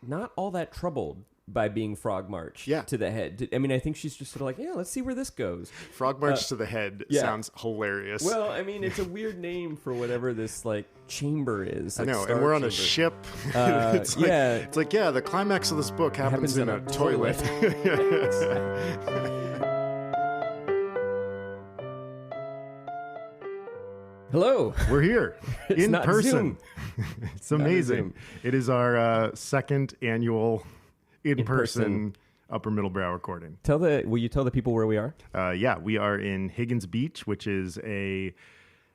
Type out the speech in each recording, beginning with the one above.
not all that troubled by being Frogmarched to the head. I mean, I think she's just sort of like, yeah, let's see where this goes. Frogmarched to the head sounds hilarious. Well, I mean, it's a weird name for whatever this like chamber is. Like I know, and we're on a ship. It's like, the climax of this book happens in a toilet. Hello. We're here in person. Zoom. It's amazing. It is our second annual in-person Upper Middlebrow recording. Will you tell the people where we are? We are in Higgins Beach, which is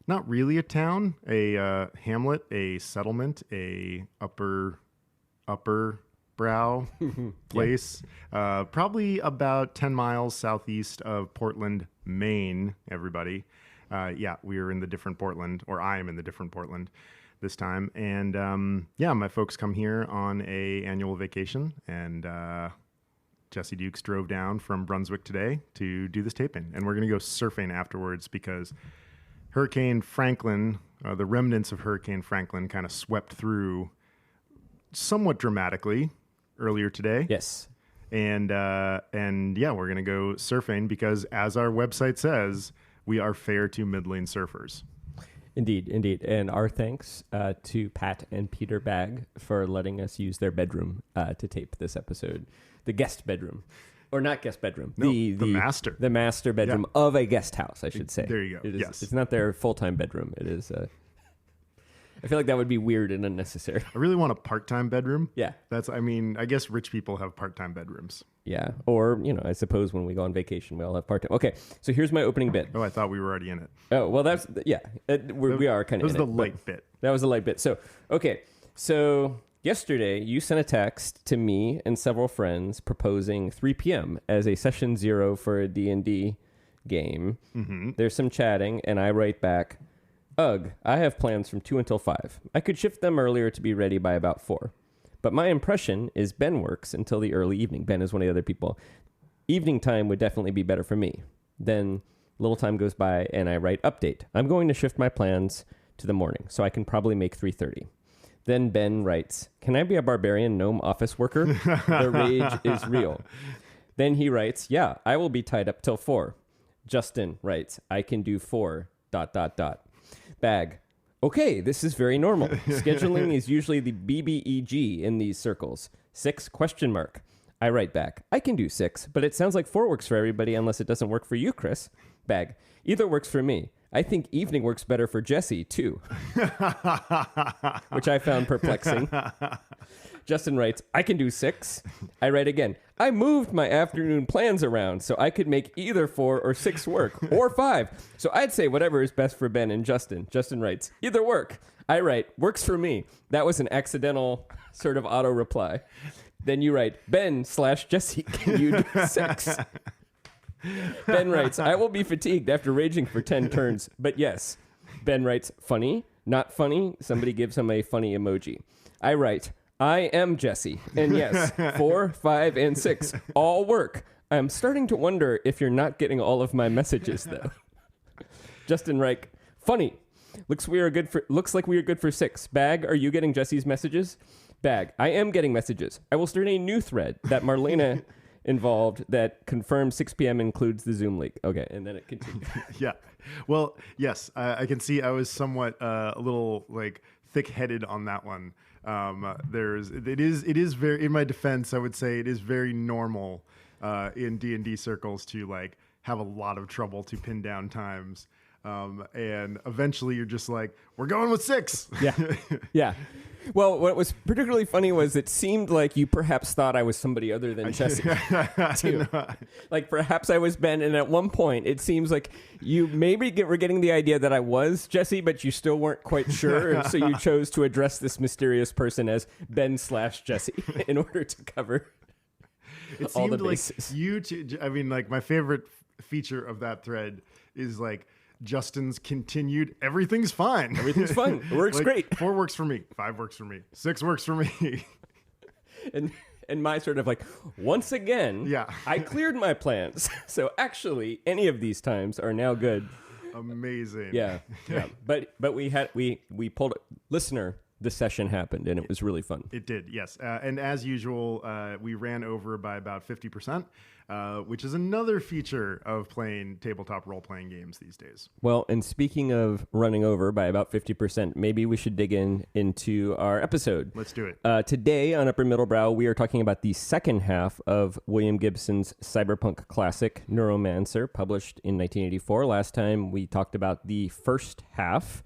not really a town, a hamlet, a settlement, a upper brow place. Probably about 10 miles southeast of Portland, Maine, everybody. We are in the different Portland, or I am in the different Portland this time. And my folks come here on a annual vacation, and Jesse Dukes drove down from Brunswick today to do this taping. And we're going to go surfing afterwards because Hurricane Franklin, the remnants of Hurricane Franklin kind of swept through somewhat dramatically earlier today. Yes. And we're going to go surfing because, as our website says, we are fair to middling surfers. Indeed. And our thanks to Pat and Peter Bagg for letting us use their bedroom to tape this episode. The guest bedroom. Or not guest bedroom. No, the master. The master bedroom of a guest house, I should say. There you go. Yes. It's not their full-time bedroom. It is... I feel like that would be weird and unnecessary. I really want a part-time bedroom. Yeah. I guess rich people have part-time bedrooms. Yeah. Or, I suppose when we go on vacation, we all have part-time. Okay. So here's my opening bit. Oh, I thought we were already in it. Oh, well, that's, yeah. We are kind of in it. That was the light bit. That was the light bit. So, okay. So yesterday you sent a text to me and several friends proposing 3 p.m. as a session 0 for a D&D game. Mm-hmm. There's some chatting, and I write back, ugh, I have plans from 2 until 5. I could shift them earlier to be ready by about 4. But my impression is Ben works until the early evening. Ben is one of the other people. Evening time would definitely be better for me. Then a little time goes by and I write update. I'm going to shift my plans to the morning, so I can probably make 3:30. Then Ben writes, can I be a barbarian gnome office worker? The rage is real. Then he writes, yeah, I will be tied up till 4. Justin writes, I can do 4... Bag. Okay, this is very normal. Scheduling is usually the BBEG in these circles. 6 ? I write back. I can do 6, but it sounds like 4 works for everybody unless it doesn't work for you, Chris. Bag. Either works for me. I think evening works better for Jesse, too. Which I found perplexing. Justin writes, I can do 6. I write again. I moved my afternoon plans around so I could make either 4 or 6 work, or 5. So I'd say whatever is best for Ben and Justin. Justin writes, either work. I write, works for me. That was an accidental sort of auto reply. Then you write, Ben/Jesse, can you do 6? Ben writes, I will be fatigued after raging for 10 turns, but yes. Ben writes, funny, not funny. Somebody gives him a funny emoji. I write, I am Jesse. And yes, 4, 5, and 6 all work. I'm starting to wonder if you're not getting all of my messages, though. Justin Reich, funny. Looks like we are good for 6. Bag, are you getting Jesse's messages? Bag, I am getting messages. I will start a new thread that Marlena involved that confirms 6 p.m. includes the Zoom link. Okay, and then it continues. Yeah. Well, yes, I can see I was somewhat a little thick-headed on that one. It is very, in my defense, I would say it is very normal in D&D circles to have a lot of trouble to pin down times. And eventually you're just like, we're going with 6. Yeah. Yeah. Well, what was particularly funny was it seemed like you perhaps thought I was somebody other than Jesse, too. Like perhaps I was Ben, and at one point it seems like you maybe were getting the idea that I was Jesse, but you still weren't quite sure, and so you chose to address this mysterious person as Ben/Jesse in order to cover all the bases. You two, I mean, my favorite feature of that thread is Justin's continued, everything's fine. Everything's fun. It works great. 4 works for me. 5 works for me. 6 works for me. And my sort of once again, I cleared my plans. So actually, any of these times are now good. Amazing. Yeah. But we pulled, listener, the session happened, and it was really fun. It did, yes. And as usual, we ran over by about 50%, which is another feature of playing tabletop role-playing games these days. Well, and speaking of running over by about 50%, maybe we should dig into our episode. Let's do it. Today on Upper Middlebrow, we are talking about the second half of William Gibson's cyberpunk classic, Neuromancer, published in 1984. Last time we talked about the first half.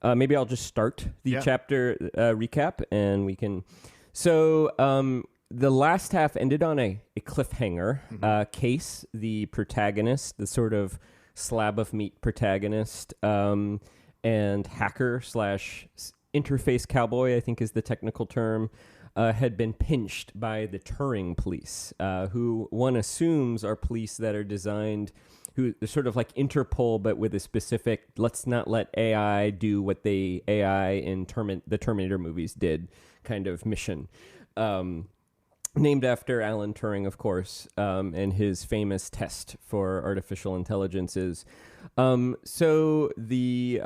Maybe I'll just start the chapter recap, and we can... So the last half ended on a cliffhanger. Case, the protagonist, the sort of slab of meat protagonist, and hacker / interface cowboy, I think is the technical term, had been pinched by the Turing police, who one assumes are police that are designed... who are sort of like Interpol, but with a specific, let's not let AI do what the AI in the Terminator movies did kind of mission. Named after Alan Turing, of course, and his famous test for artificial intelligences. So the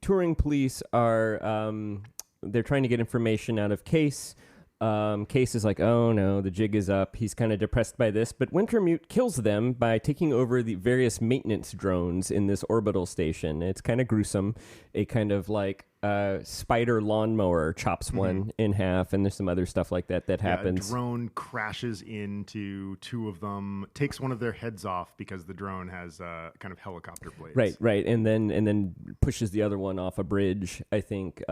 Turing police are, they're trying to get information out of Case. Case is like, oh no, the jig is up. He's kind of depressed by this, but Wintermute kills them by taking over the various maintenance drones in this orbital station. It's kind of gruesome. A kind of like spider lawnmower chops one in half, and there's some other stuff like that happens. A drone crashes into two of them, takes one of their heads off because the drone has kind of helicopter blades. Right, and then pushes the other one off a bridge, I think.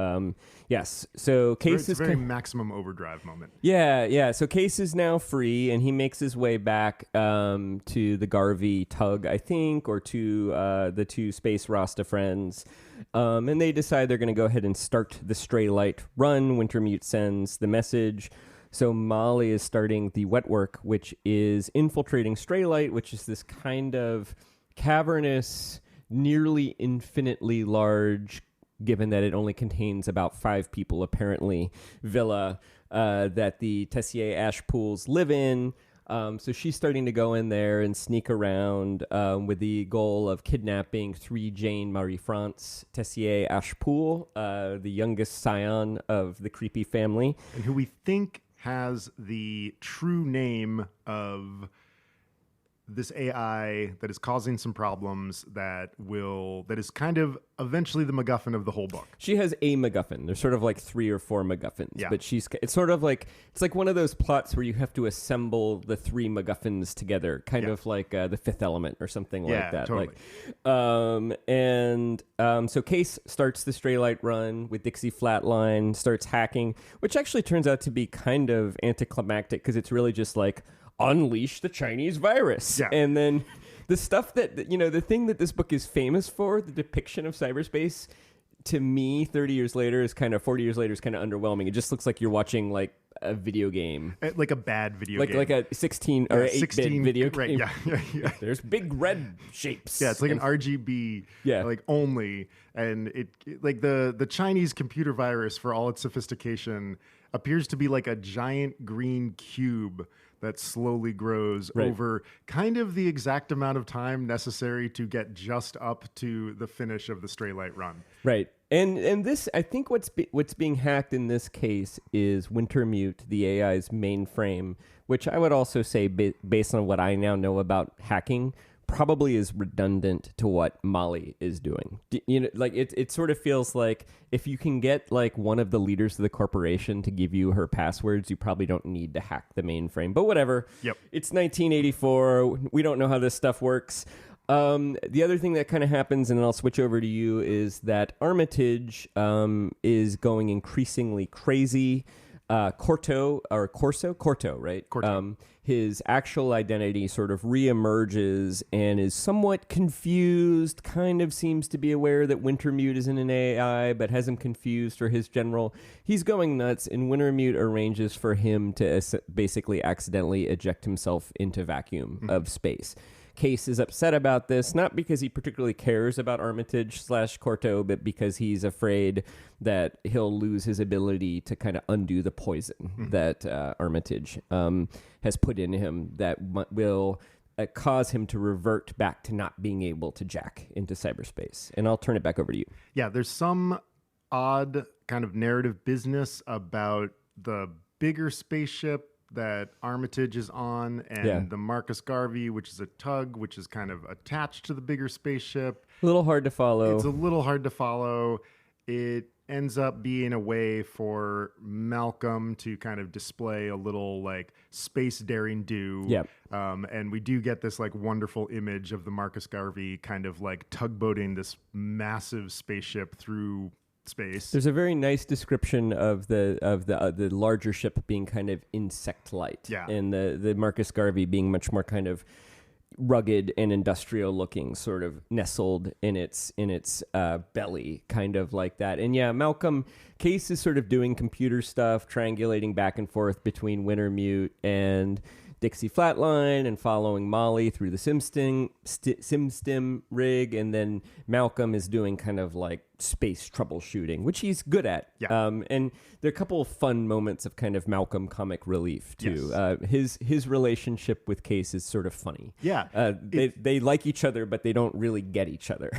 Yes, so Case is very maximum overdrive moment. Yeah. So Case is now free, and he makes his way back to the Garvey tug, I think, or to the two Space Rasta friends. And they decide they're going to go ahead and start the Stray Light run. Wintermute sends the message. So Molly is starting the wet work, which is infiltrating Stray Light, which is this kind of cavernous, nearly infinitely large, given that it only contains about 5 people, apparently, villa that the Tessier Ashpools live in. So she's starting to go in there and sneak around with the goal of kidnapping 3 Jane Marie France Tessier Ashpool, the youngest scion of the creepy family. And who we think has the true name of this AI that is causing some problems that is kind of eventually the MacGuffin of the whole book. She has a MacGuffin. There's sort of like 3 or 4 MacGuffins, but it's sort of like, it's like one of those plots where you have to assemble the 3 MacGuffins together, kind of like the Fifth Element or something like that. Totally. So Case starts the Stray Light run with Dixie Flatline, starts hacking, which actually turns out to be kind of anticlimactic because it's really just like, unleash the Chinese virus. Yeah. And then the stuff that, the thing that this book is famous for, the depiction of cyberspace, to me, 40 years later is kind of underwhelming. It just looks like you're watching like a video game. Like a bad video game. Like a 16 or 8-bit video game. Right, yeah. There's big red shapes. Yeah, it's like an RGB, like only. And it like the Chinese computer virus, for all its sophistication, appears to be like a giant green cube that slowly grows over kind of the exact amount of time necessary to get just up to the finish of the Stray Light run. Right. And this, I think what's being hacked in this case is Wintermute, the AI's mainframe, which I would also say, based on what I now know about hacking, probably is redundant to what Molly is doing. Like it sort of feels like if you can get like one of the leaders of the corporation to give you her passwords, you probably don't need to hack the mainframe. But whatever. Yep. It's 1984. We don't know how this stuff works. The other thing that kind of happens, and then I'll switch over to you, is that Armitage is going increasingly crazy. Corto, right? Corto. His actual identity sort of reemerges and is somewhat confused, kind of seems to be aware that Wintermute isn't an AI, but has him confused for his general. He's going nuts, and Wintermute arranges for him to basically accidentally eject himself into vacuum of space. Case is upset about this, not because he particularly cares about Armitage / Corto, but because he's afraid that he'll lose his ability to kind of undo the poison that Armitage has put in him that will cause him to revert back to not being able to jack into cyberspace. And I'll turn it back over to you. Yeah, there's some odd kind of narrative business about the bigger spaceship that Armitage is on, and the Marcus Garvey, which is a tug, which is kind of attached to the bigger spaceship. A little hard to follow. It's a little hard to follow. It ends up being a way for Malcolm to kind of display a little like space daring do. Yep. And we do get this like wonderful image of the Marcus Garvey kind of like tugboating this massive spaceship through space. There's a very nice description of the larger ship being kind of insect-like, and the Marcus Garvey being much more kind of rugged and industrial looking, sort of nestled in its belly, kind of like that. And Malcolm Case is sort of doing computer stuff, triangulating back and forth between Wintermute and Dixie Flatline and following Molly through the SimStim rig, and then Malcolm is doing kind of like space troubleshooting, which he's good at. And there are a couple of fun moments of kind of Malcolm comic relief too. His relationship with Case is sort of funny. They like each other, but they don't really get each other.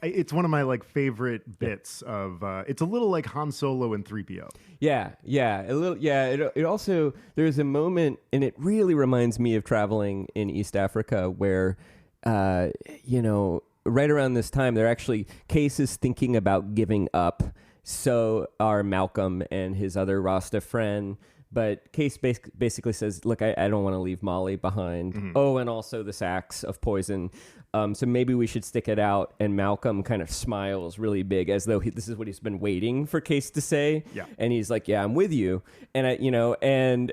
It's one of my like favorite bits of. It's a little like Han Solo and 3PO. A little. It also, there's a moment, and it really reminds me of traveling in East Africa, where right around this time, they're actually Case thinking about giving up. So are Malcolm and his other Rasta friend. But Case basically says, look, I don't want to leave Molly behind. Mm-hmm. Oh, and also the sacks of poison. So maybe we should stick it out. And Malcolm kind of smiles really big, as though this is what he's been waiting for Case to say. And he's like, yeah, I'm with you. And and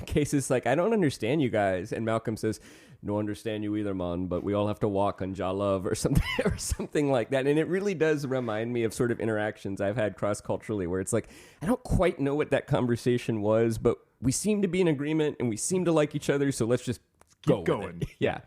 Case is like, I don't understand you guys. And Malcolm says, no understand you either, man, but we all have to walk on Jah Love or something like that. And it really does remind me of sort of interactions I've had cross-culturally, where it's like, I don't quite know what that conversation was, but we seem to be in agreement and we seem to like each other, so let's just keep going. Yeah.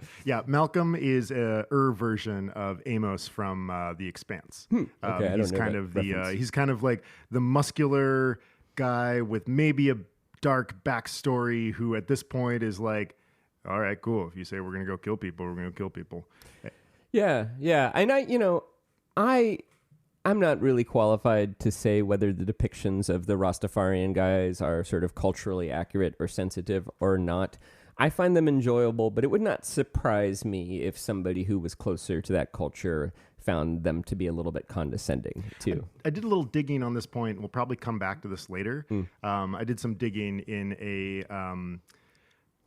Malcolm is a version of Amos from The Expanse. Okay, he's kind of he's kind of like the muscular guy with maybe a dark backstory who at this point is like, all right, cool. If you say we're going to go kill people, we're going to kill people. Yeah. And I'm not really qualified to say whether the depictions of the Rastafarian guys are sort of culturally accurate or sensitive or not. I find them enjoyable, but it would not surprise me if somebody who was closer to that culture found them to be a little bit condescending too. I did a little digging on this point. We'll probably come back to this later. I did some digging in a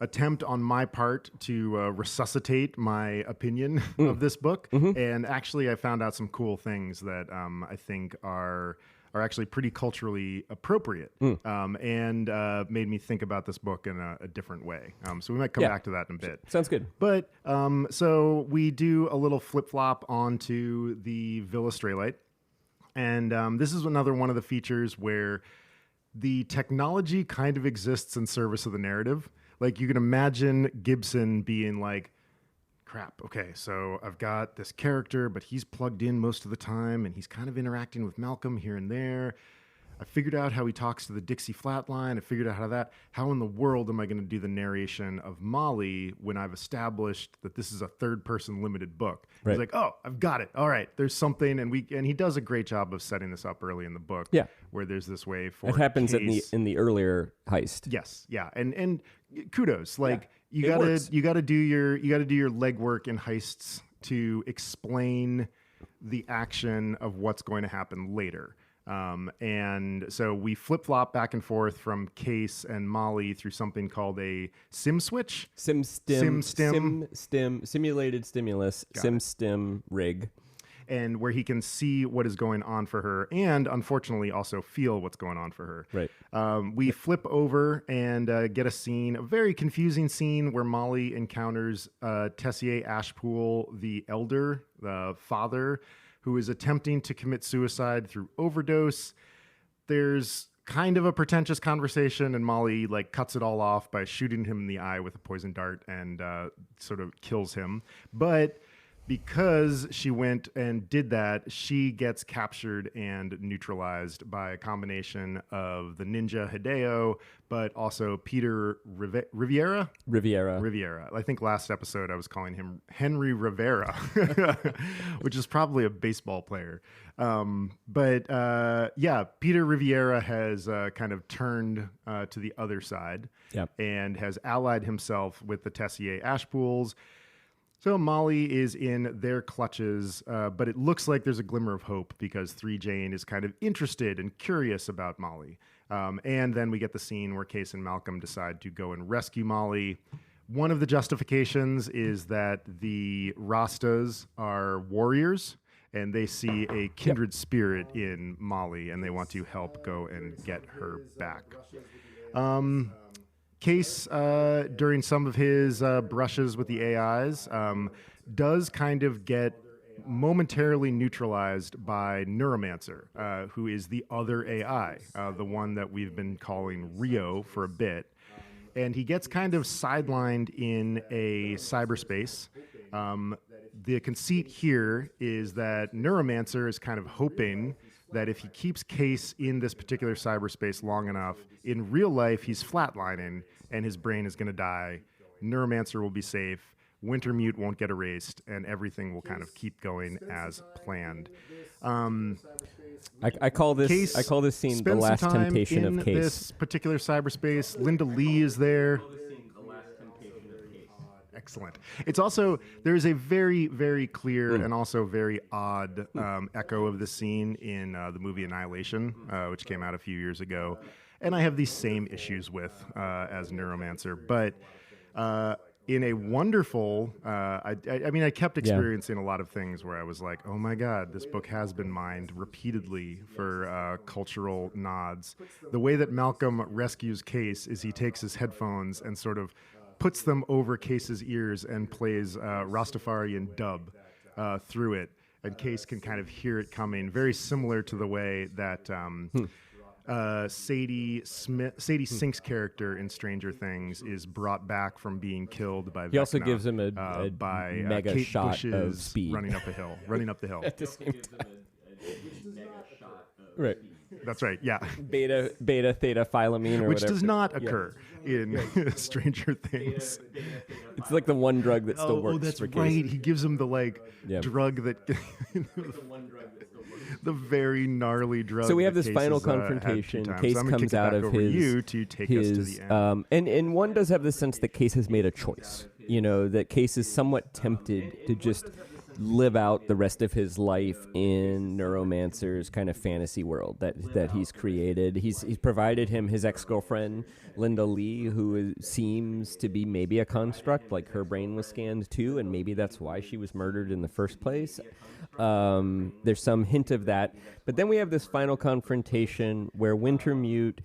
attempt on my part to resuscitate my opinion of this book. And actually I found out some cool things that I think are actually pretty culturally appropriate and made me think about this book in a different way. So we might come back to that in a bit. Sounds good. But so we do a little flip-flop onto the Villa Straylight. And this is another one of the features where the technology kind of exists in service of the narrative. Like, you can imagine Gibson being like, crap, okay, so I've got this character, but he's plugged in most of the time, and he's kind of interacting with Malcolm here and there. I figured out how he talks to the Dixie Flatline. I figured out how in the world am I going to do the narration of Molly when I've established that this is a third-person limited book? Right. He's like, oh, I've got it. All right, there's something, and he does a great job of setting this up early in the book. Yeah, where there's this way for it happens in the earlier heist. Yes, yeah, and kudos, like you gotta do your legwork in heists to explain the action of what's going to happen later. And so we flip-flop back and forth from Case and Molly through something called a sim switch. Simulated stimulus, SimStim rig. And where he can see what is going on for her and, unfortunately, also feel what's going on for her. Right. We flip over and get a very confusing scene where Molly encounters Tessier Ashpool, the elder, the father, who is attempting to commit suicide through overdose. There's kind of a pretentious conversation, and Molly cuts it all off by shooting him in the eye with a poison dart and sort of kills him. But because she went and did that, she gets captured and neutralized by a combination of the ninja Hideo, but also Peter Riviera. Riviera. I think last episode I was calling him Henry Rivera, which is probably a baseball player. Yeah, Peter Riviera has kind of turned to the other side and has allied himself with the Tessier Ashpools. So Molly is in their clutches, but it looks like there's a glimmer of hope because 3 Jane is kind of interested and curious about Molly. And then we get the scene where Case and Malcolm decide to go and rescue Molly. One of the justifications is that the Rastas are warriors, and they see a kindred spirit in Molly, and they want to help go and get her back. Case, during some of his brushes with the AIs, does kind of get momentarily neutralized by Neuromancer, who is the other AI, the one that we've been calling Rio for a bit. And he gets kind of sidelined in a cyberspace. The conceit here is that Neuromancer is kind of hoping that if he keeps Case in this particular cyberspace long enough, in real life he's flatlining and his brain is going to die. Neuromancer will be safe. Wintermute won't get erased, and everything will kind of keep going as planned. I call this scene the last temptation of Case. This particular cyberspace, Linda Lee is there. Excellent. It's also, there's a very, very clear and also very odd echo of the scene in the movie Annihilation, which came out a few years ago. And I have these same issues with as Neuromancer. But in a wonderful, I mean, I kept experiencing a lot of things where I was like, oh my God, this book has been mined repeatedly for cultural nods. The way that Malcolm rescues Case is he takes his headphones and sort of puts them over Case's ears and plays Rastafarian dub through it. And Case can kind of hear it coming, very similar to the way that Sadie Sink's character in Stranger Things is brought back from being killed by Vecna. He also gives him a mega Kate shot Bush's of speed. running up the hill. At the same time. Right. That's right, yeah. Beta, theta, phylamine, or Which whatever. does not occur in Stranger Things. It's like the one drug that still works that's for Case. right. He gives him the drug that the very gnarly drug. So we have that this Case final has, had confrontation. 2 times. Case So I'm gonna comes kick it out back of over his you to take us to the end. And one does have the sense that Case has made a choice. You know, that Case is somewhat tempted to just live out the rest of his life in Neuromancer's kind of fantasy world that he's created. He's provided him his ex-girlfriend, Linda Lee, who seems to be maybe a construct, like her brain was scanned too, and maybe that's why she was murdered in the first place. There's some hint of that. But then we have this final confrontation where Wintermute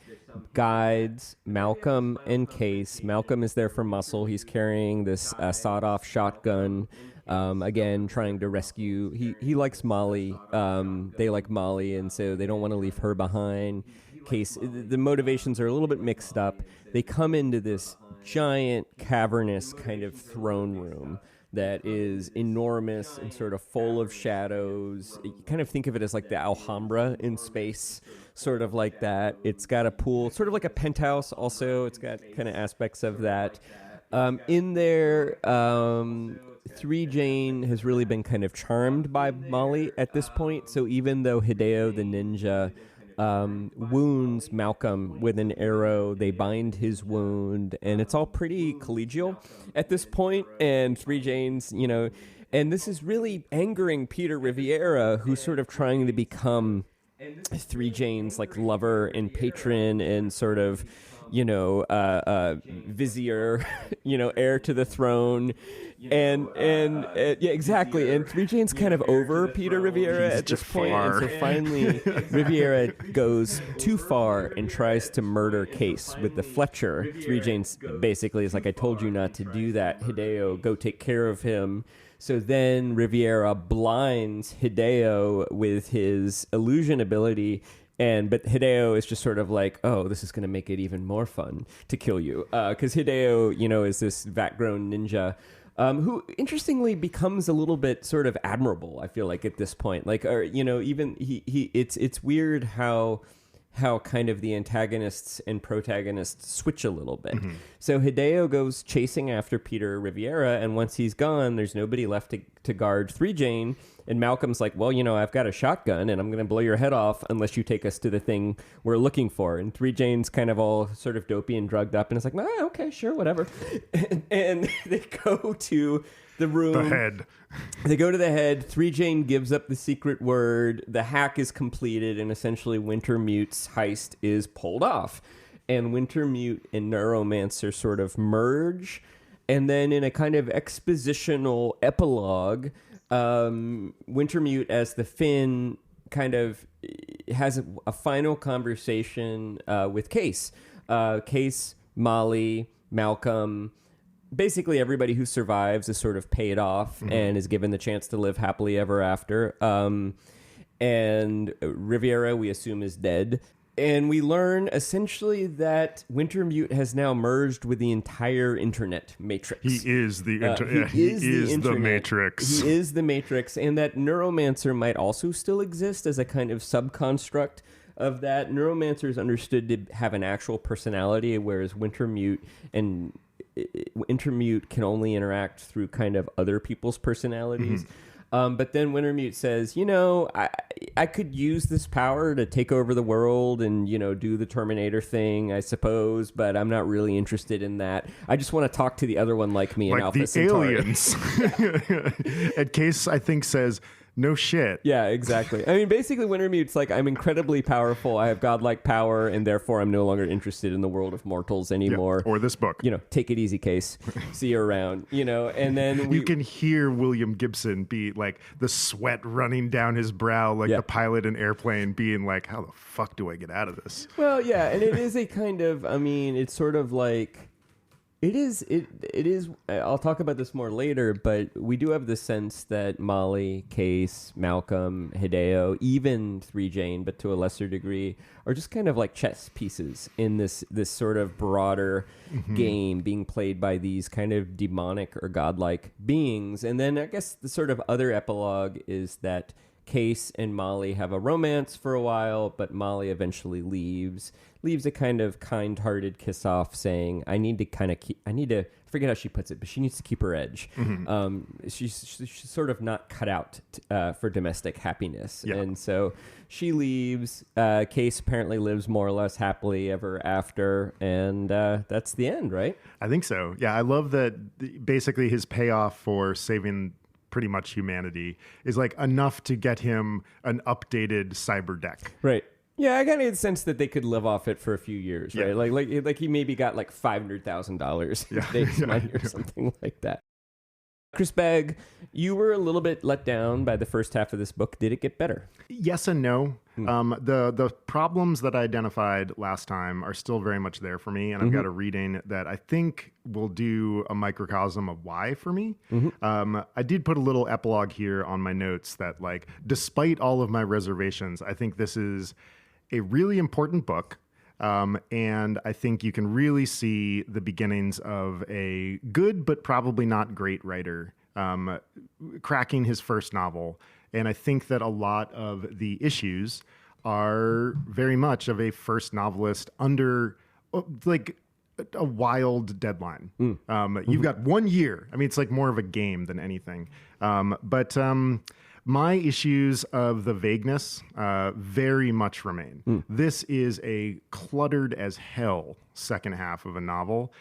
guides Malcolm and Case. Malcolm is there for muscle. He's carrying this sawed-off shotgun. Again, trying to rescue. He likes Molly. They like Molly, and so they don't want to leave her behind. Case, the motivations are a little bit mixed up. They come into this giant, cavernous kind of throne room that is enormous and sort of full of shadows. You kind of think of it as like the Alhambra in space, sort of like that. It's got a pool, sort of like a penthouse also. It's got kind of aspects of that. In there, 3 Jane has really been kind of charmed by Molly at this point. So even though Hideo the ninja wounds Malcolm with an arrow, they bind his wound, and it's all pretty collegial at this point. And 3 Jane's, and this is really angering Peter Riviera, who's sort of trying to become 3 Jane's like lover and patron and sort of, vizier, heir to the throne. And yeah, exactly. And 3 Jane's kind of over Peter Riviera at this point. And so finally, Riviera goes too far and tries to murder Case with the Fletcher. 3 Jane's basically is like, I told you not to do that, Hideo, go take care of him. So then Riviera blinds Hideo with his illusion ability. But Hideo is just sort of like, oh, this is going to make it even more fun to kill you. Because Hideo, is this vat-grown ninja. who interestingly becomes a little bit sort of admirable, I feel like, at this point. Like, or, even it's weird how kind of the antagonists and protagonists switch a little bit. So Hideo goes chasing after Peter Riviera, and once he's gone, there's nobody left to guard 3 Jane. And Malcolm's like, well, I've got a shotgun, and I'm going to blow your head off unless you take us to the thing we're looking for. And 3 Jane's kind of all sort of dopey and drugged up, and it's like, okay, sure, whatever. and they go to the room. The head. They go to the head. 3 Jane gives up the secret word. The hack is completed, and essentially Wintermute's heist is pulled off. And Wintermute and Neuromancer sort of merge. And then in a kind of expositional epilogue, Wintermute as the Finn kind of has a final conversation with Case. Case, Molly, Malcolm, basically everybody who survives is sort of paid off and is given the chance to live happily ever after. And Riviera, we assume, is dead. And we learn essentially that Wintermute has now merged with the entire internet matrix. He is the he is the Matrix. He is the Matrix, and that Neuromancer might also still exist as a kind of subconstruct of that. Neuromancer is understood to have an actual personality, whereas Wintermute can only interact through kind of other people's personalities. But then Wintermute says, I could use this power to take over the world and, do the Terminator thing, I suppose, but I'm not really interested in that. I just want to talk to the other one like me in Alpha Centauri. Aliens. And Case, I think, says, no shit. Yeah, exactly. I mean, basically, Wintermute's like, I'm incredibly powerful. I have godlike power, and therefore I'm no longer interested in the world of mortals anymore. Yeah, or this book. Take it easy, Case. See you around. And then you can hear William Gibson be like the sweat running down his brow, like the pilot in Airplane being like, how the fuck do I get out of this? Well, yeah, and it is a kind of, it's sort of like, It is. I'll talk about this more later, but we do have the sense that Molly, Case, Malcolm, Hideo, even 3 Jane, but to a lesser degree, are just kind of like chess pieces in this sort of broader game being played by these kind of demonic or godlike beings. And then I guess the sort of other epilogue is that Case and Molly have a romance for a while, but Molly eventually leaves a kind of kind-hearted kiss-off saying, I forget how she puts it, but she needs to keep her edge. She's sort of not cut out for domestic happiness. Yeah. And so she leaves. Case apparently lives more or less happily ever after, and that's the end, right? I think so. Yeah, I love that basically his payoff for saving pretty much humanity is like enough to get him an updated cyber deck. Right. Yeah, I kind of get the sense that they could live off it for a few years, right? Like he maybe got like $500,000 base money or something like that. Chris Begg, you were a little bit let down by the first half of this book. Did it get better? Yes and no. The problems that I identified last time are still very much there for me, and I've got a reading that I think will do a microcosm of why for me. I did put a little epilogue here on my notes that, like, despite all of my reservations, I think this is a really important book. And I think you can really see the beginnings of a good but probably not great writer cracking his first novel. And I think that a lot of the issues are very much of a first novelist under like a wild deadline. You've got 1 year. I mean, it's like more of a game than anything. But my issues of the vagueness very much remain. This is a cluttered as hell second half of a novel.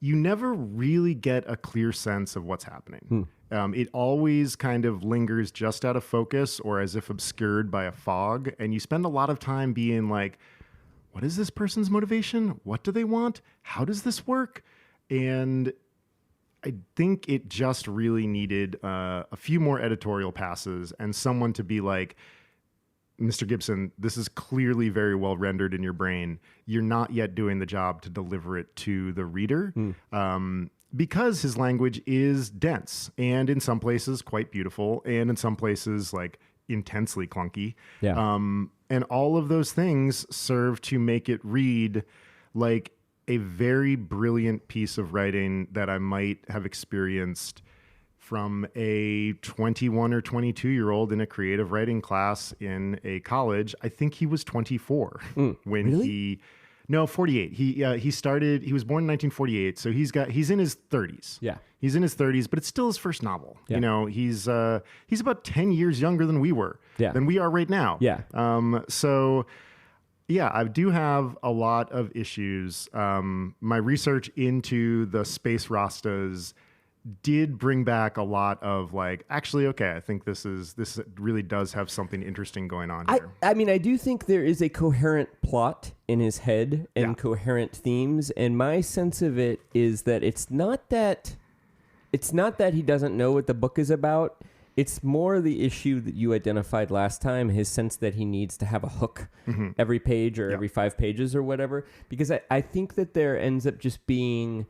You never really get a clear sense of what's happening. It always kind of lingers just out of focus or as if obscured by a fog. And you spend a lot of time being like, what is this person's motivation? What do they want? How does this work? And I think it just really needed a few more editorial passes and someone to be like, Mr. Gibson, this is clearly very well rendered in your brain. You're not yet doing the job to deliver it to the reader because his language is dense and in some places quite beautiful and in some places like intensely clunky. Yeah. And all of those things serve to make it read like a very brilliant piece of writing that I might have experienced from a 21 or 22-year-old in a creative writing class in a college. I think he was 24 when really? No, 48. He was born in 1948, so he's in his 30s. Yeah. He's in his 30s, but it's still his first novel. Yeah. You know, he's about 10 years younger than we were. Yeah. Than we are right now. Yeah. So yeah, I do have a lot of issues. My research into the space Rastas did bring back a lot of like, actually, okay, I think this really does have something interesting going on here. I mean, I do think there is a coherent plot in his head and coherent themes, and my sense of it is that it's not that he doesn't know what the book is about. It's more the issue that you identified last time, his sense that he needs to have a hook every page or every 5 pages or whatever, because I think that there ends up just being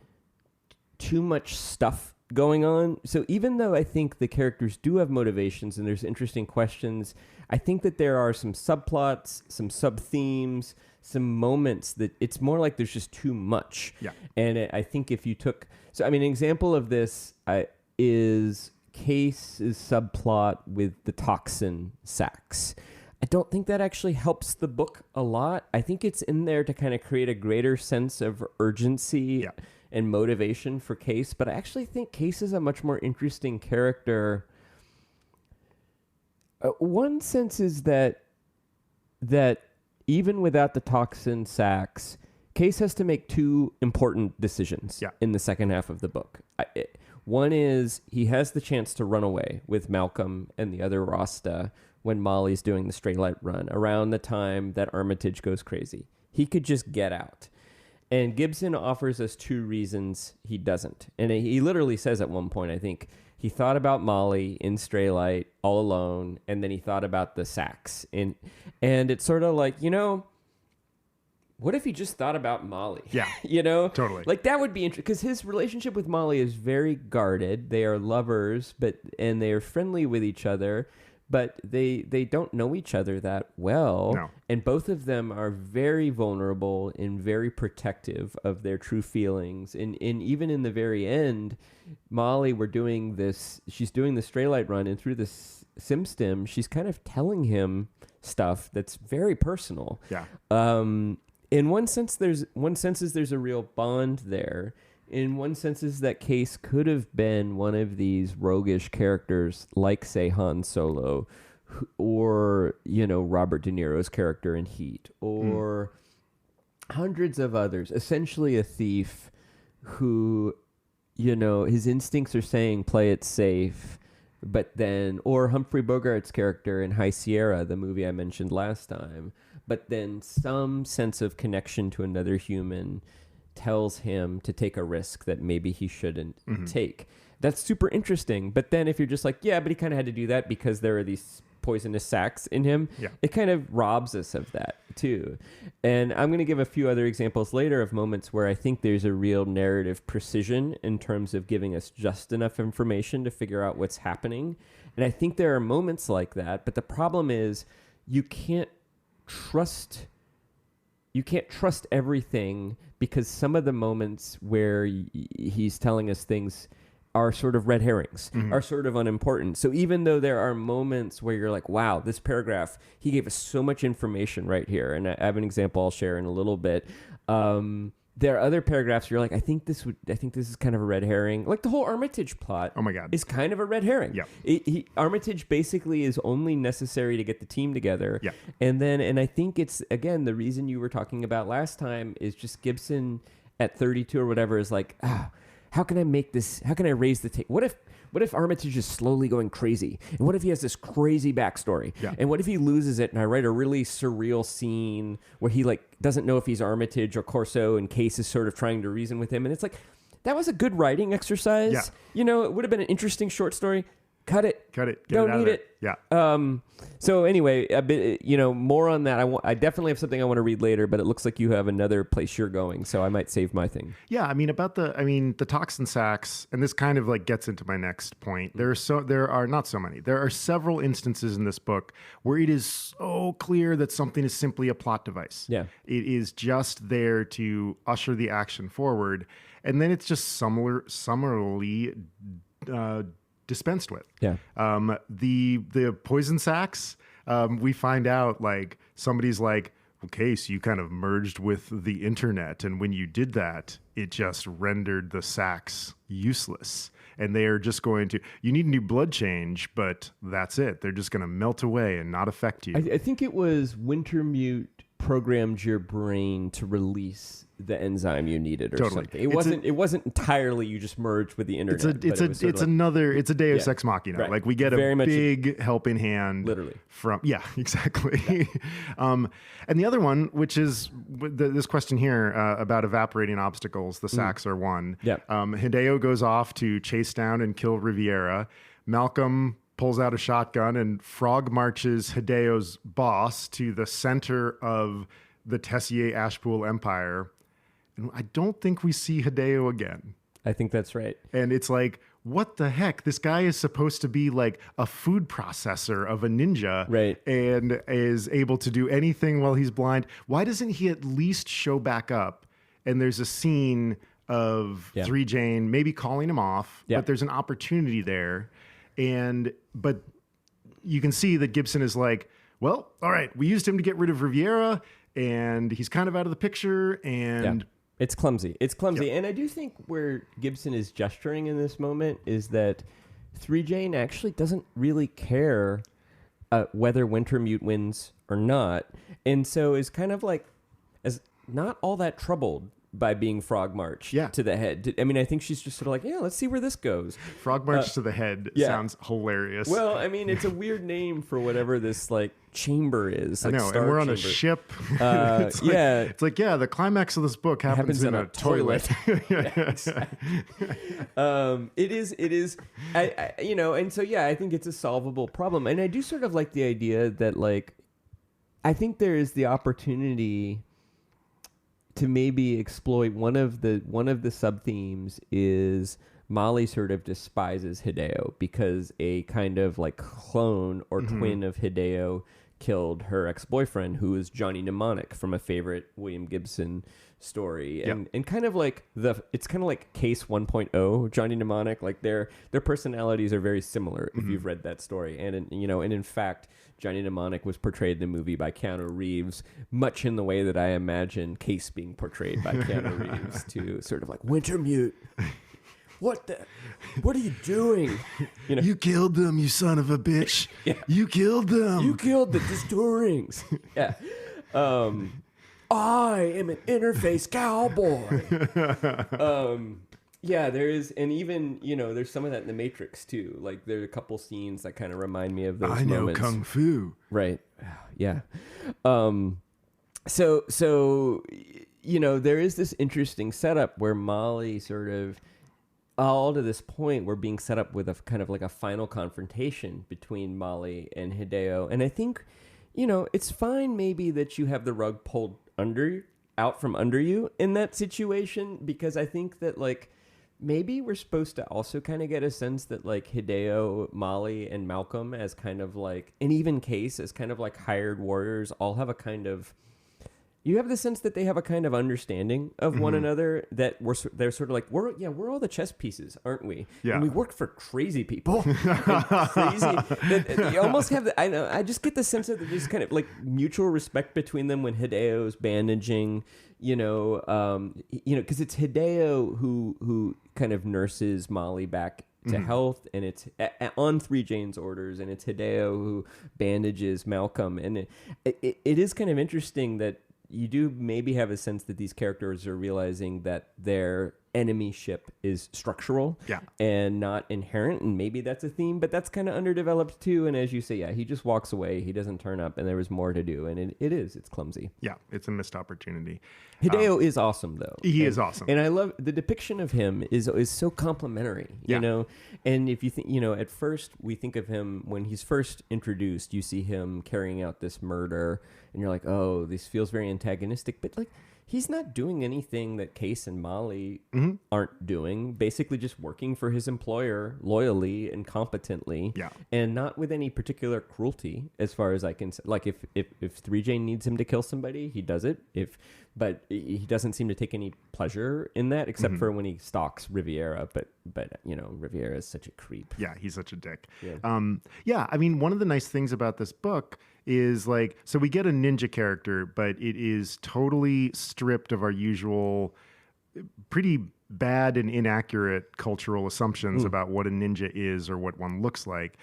too much stuff going on. So even though I think the characters do have motivations and there's interesting questions, I think that there are some subplots, some sub-themes, some moments that it's more like there's just too much. Yeah. And I think if you took... So, I mean, an example of this is Case's subplot with the toxin sacks. I don't think that actually helps the book a lot. I think it's in there to kind of create a greater sense of urgency and motivation for Case, but I actually think Case is a much more interesting character. One sense is that even without the toxin sacks, Case has to make 2 important decisions in the second half of the book. One is he has the chance to run away with Malcolm and the other Rasta when Molly's doing the straight light run around the time that Armitage goes crazy. He could just get out. And Gibson offers us 2 reasons he doesn't. And he literally says at one point, I think, he thought about Molly in Straylight all alone, and then he thought about the sacks. And it's sort of like, what if he just thought about Molly? Yeah. Totally. Like that would be interesting, because his relationship with Molly is very guarded. They are lovers, and they are friendly with each other, but they don't know each other that well. No. And both of them are very vulnerable and very protective of their true feelings. And even in the very end, Molly, she's doing the Straylight run, and through the SimStim, she's kind of telling him stuff that's very personal. Yeah. In one sense, there's a real bond there. In one sense, is that Case could have been one of these roguish characters, like say Han Solo, or Robert De Niro's character in Heat, or hundreds of others. Essentially, a thief who, his instincts are saying play it safe, but then, or Humphrey Bogart's character in High Sierra, the movie I mentioned last time, but then some sense of connection to another human tells him to take a risk that maybe he shouldn't take. That's super interesting. But then if you're just like, yeah, but he kind of had to do that because there are these poisonous sacks in him, it kind of robs us of that too. And I'm going to give a few other examples later of moments where I think there's a real narrative precision in terms of giving us just enough information to figure out what's happening. And I think there are moments like that, but the problem is you can't trust everything, because some of the moments where he's telling us things are sort of red herrings, are sort of unimportant. So even though there are moments where you're like, wow, this paragraph, he gave us so much information right here. And I have an example I'll share in a little bit. There are other paragraphs where you're like, I think this is kind of a red herring. Like the whole Armitage plot. Oh my God. Is kind of a red herring. Yeah. Armitage basically is only necessary to get the team together. Yeah. And I think it's, again, the reason you were talking about last time is just Gibson at 32 or whatever is like, how can I make this, how can I raise the take? What if Armitage is slowly going crazy? And what if he has this crazy backstory? Yeah. And what if he loses it and I write a really surreal scene where he doesn't know if he's Armitage or Corso, and Case is sort of trying to reason with him. And it's like, that was a good writing exercise. Yeah. It would have been an interesting short story. Cut it. Cut it. Get Don't it out need of there. it. Yeah. So anyway, a bit, more on that. I definitely have something I want to read later, but it looks like you have another place you're going, so I might save my thing. Yeah, I mean the toxin sacs, and this kind of like gets into my next point. There are not so many. There are several instances in this book where it is so clear that something is simply a plot device. Yeah. It is just there to usher the action forward, and then it's just summarily dispensed with. Yeah. The poison sacs, we find out like somebody's like, okay, so you kind of merged with the internet, and when you did that, it just rendered the sacs useless. And they are just going to, you need a new blood change, but that's it. They're just going to melt away and not affect you. I think it was Wintermute programmed your brain to release the enzyme you needed or something. It wasn't entirely you just merged with the internet. It's a Deus Ex Machina. Right. Like we get Very a much big helping hand literally from exactly. And the other one, which is this question here about evaporating obstacles, the sacs are one. Yeah. Hideo goes off to chase down and kill Riviera. Malcolm pulls out a shotgun and frog marches Hideo's boss to the center of the Tessier Ashpool Empire. And I don't think we see Hideo again. I think that's right. And it's like, what the heck? This guy is supposed to be like a food processor of a ninja, right? And is able to do anything while he's blind. Why doesn't he at least show back up? And there's a scene of 3 Jane maybe calling him off, but there's an opportunity there. But you can see that Gibson is like, well, all right, we used him to get rid of Riviera, and he's kind of out of the picture, and it's clumsy. And I do think where Gibson is gesturing in this moment is that 3 Jane actually doesn't really care whether Wintermute wins or not, and so is kind of like as not all that troubled by being Frogmarched to the head. I mean, I think she's just sort of like, let's see where this goes. Frogmarched to the head sounds hilarious. Well, I mean, it's a weird name for whatever this like chamber is. Like I know, Star and we're on chamber. a ship. It's like, the climax of this book happens in a toilet. It is. And so I think it's a solvable problem, and I do sort of like the idea that like, I think there is the opportunity to maybe exploit one of the sub themes is Molly sort of despises Hideo because a kind of like clone or twin of Hideo killed her ex-boyfriend, who is Johnny Mnemonic from a favorite William Gibson story, and kind of like it's kind of like Case 1.0 Johnny Mnemonic. Like their personalities are very similar if you've read that story, and in fact Johnny Mnemonic was portrayed in the movie by Keanu Reeves, much in the way that I imagine Case being portrayed by Keanu Reeves, to sort of like, Wintermute, what are you doing? You killed them, you son of a bitch. You killed them. You killed the Distorings. I am an interface cowboy. There is, and even, there's some of that in The Matrix too. Like there are a couple scenes that kind of remind me of those moments. I know Kung Fu. Right. Yeah. So there is this interesting setup where Molly sort of, all to this point, we're being set up with a kind of like a final confrontation between Molly and Hideo. And I think, it's fine maybe that you have the rug pulled out from under you in that situation, because I think that like, maybe we're supposed to also kind of get a sense that like Hideo, Molly, and Malcolm as kind of like, and even Case as kind of like hired warriors all have a kind of, you have the sense that they have a kind of understanding of one another, that they're sort of like, we're all the chess pieces, aren't we? Yeah. And we work for crazy people. You almost have I just get the sense that there's kind of like mutual respect between them when Hideo's bandaging, because it's Hideo who kind of nurses Molly back to health, and it's on 3 Jane's orders, and it's Hideo who bandages Malcolm. And it is kind of interesting that you do maybe have a sense that these characters are realizing that their enemy ship is structural and not inherent, and maybe that's a theme, but that's kind of underdeveloped too. And as you say, he just walks away, he doesn't turn up, and there was more to do, and it's clumsy. It's a missed opportunity. Hideo is awesome though. He is awesome, and I love the depiction of him is so complimentary, you know. And if you think, at first we think of him when he's first introduced, you see him carrying out this murder, and you're like, oh, this feels very antagonistic, but like, he's not doing anything that Case and Molly aren't doing. Basically, just working for his employer loyally and competently, and not with any particular cruelty, as far as I can say. Like, if 3J needs him to kill somebody, he does it. But he doesn't seem to take any pleasure in that, except for when he stalks Riviera. But Riviera is such a creep. Yeah, he's such a dick. Yeah. I mean, one of the nice things about this book is like, so we get a ninja character, but it is totally stripped of our usual pretty bad and inaccurate cultural assumptions about what a ninja is or what one looks like.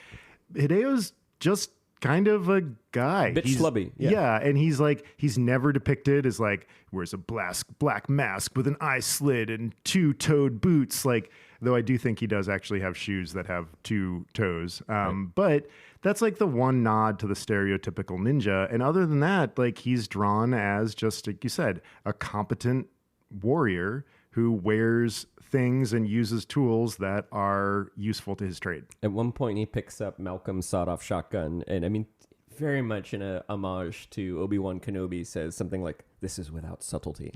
Hideo's just kind of a guy. Bit schlubby. Yeah, and he's never depicted as like, wears a black mask with an eye slit and two-toed boots. Like, though I do think he does actually have shoes that have two toes. But that's like the one nod to the stereotypical ninja. And other than that, like, he's drawn as, just like you said, a competent warrior who wears things and uses tools that are useful to his trade. At one point, he picks up Malcolm's sawed-off shotgun, and I mean, very much in a homage to Obi-Wan Kenobi, says something like, "This is without subtlety,"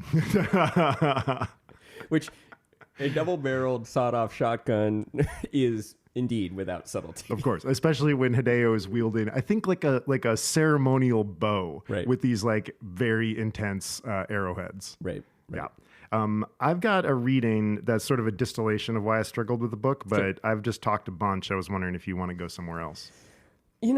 which a double-barreled sawed-off shotgun is indeed without subtlety. Of course, especially when Hideo is wielding, I think like a ceremonial bow with these like very intense arrowheads. Right. Yeah. I've got a reading that's sort of a distillation of why I struggled with the book, but I've just talked a bunch. I was wondering if you want to go somewhere else. Why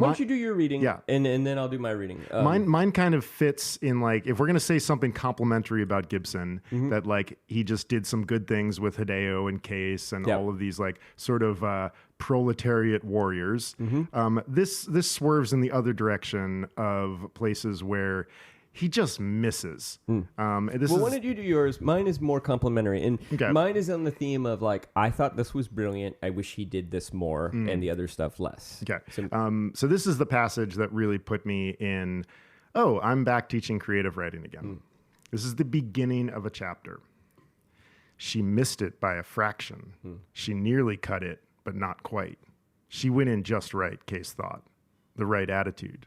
don't you do your reading, and then I'll do my reading. Mine kind of fits in, like, if we're going to say something complimentary about Gibson, that like he just did some good things with Hideo and Case and all of these like sort of proletariat warriors. This swerves in the other direction of places where he just misses. Why don't you do yours? Mine is more complimentary. And mine is on the theme of, like, I thought this was brilliant. I wish he did this more, and the other stuff less. Okay. So this is the passage that really put me in, oh, I'm back teaching creative writing again. This is the beginning of a chapter. She missed it by a fraction. She nearly cut it, but not quite. She went in just right, Case thought. The right attitude.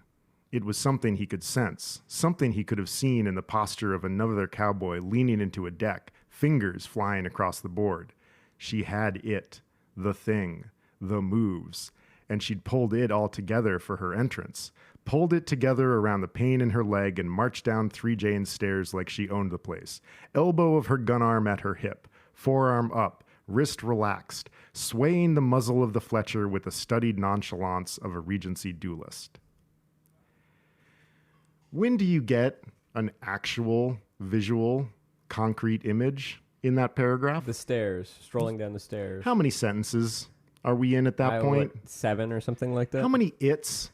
It was something he could sense, something he could have seen in the posture of another cowboy leaning into a deck, fingers flying across the board. She had it, the thing, the moves, and she'd pulled it all together for her entrance, pulled it together around the pain in her leg and marched down 3Jane's stairs like she owned the place. Elbow of her gun arm at her hip, forearm up, wrist relaxed, swaying the muzzle of the Fletcher with the studied nonchalance of a Regency duelist. When do you get an actual visual, concrete image in that paragraph? The stairs, strolling down the stairs. How many sentences are we in at that point? 7 or something like that. How many its?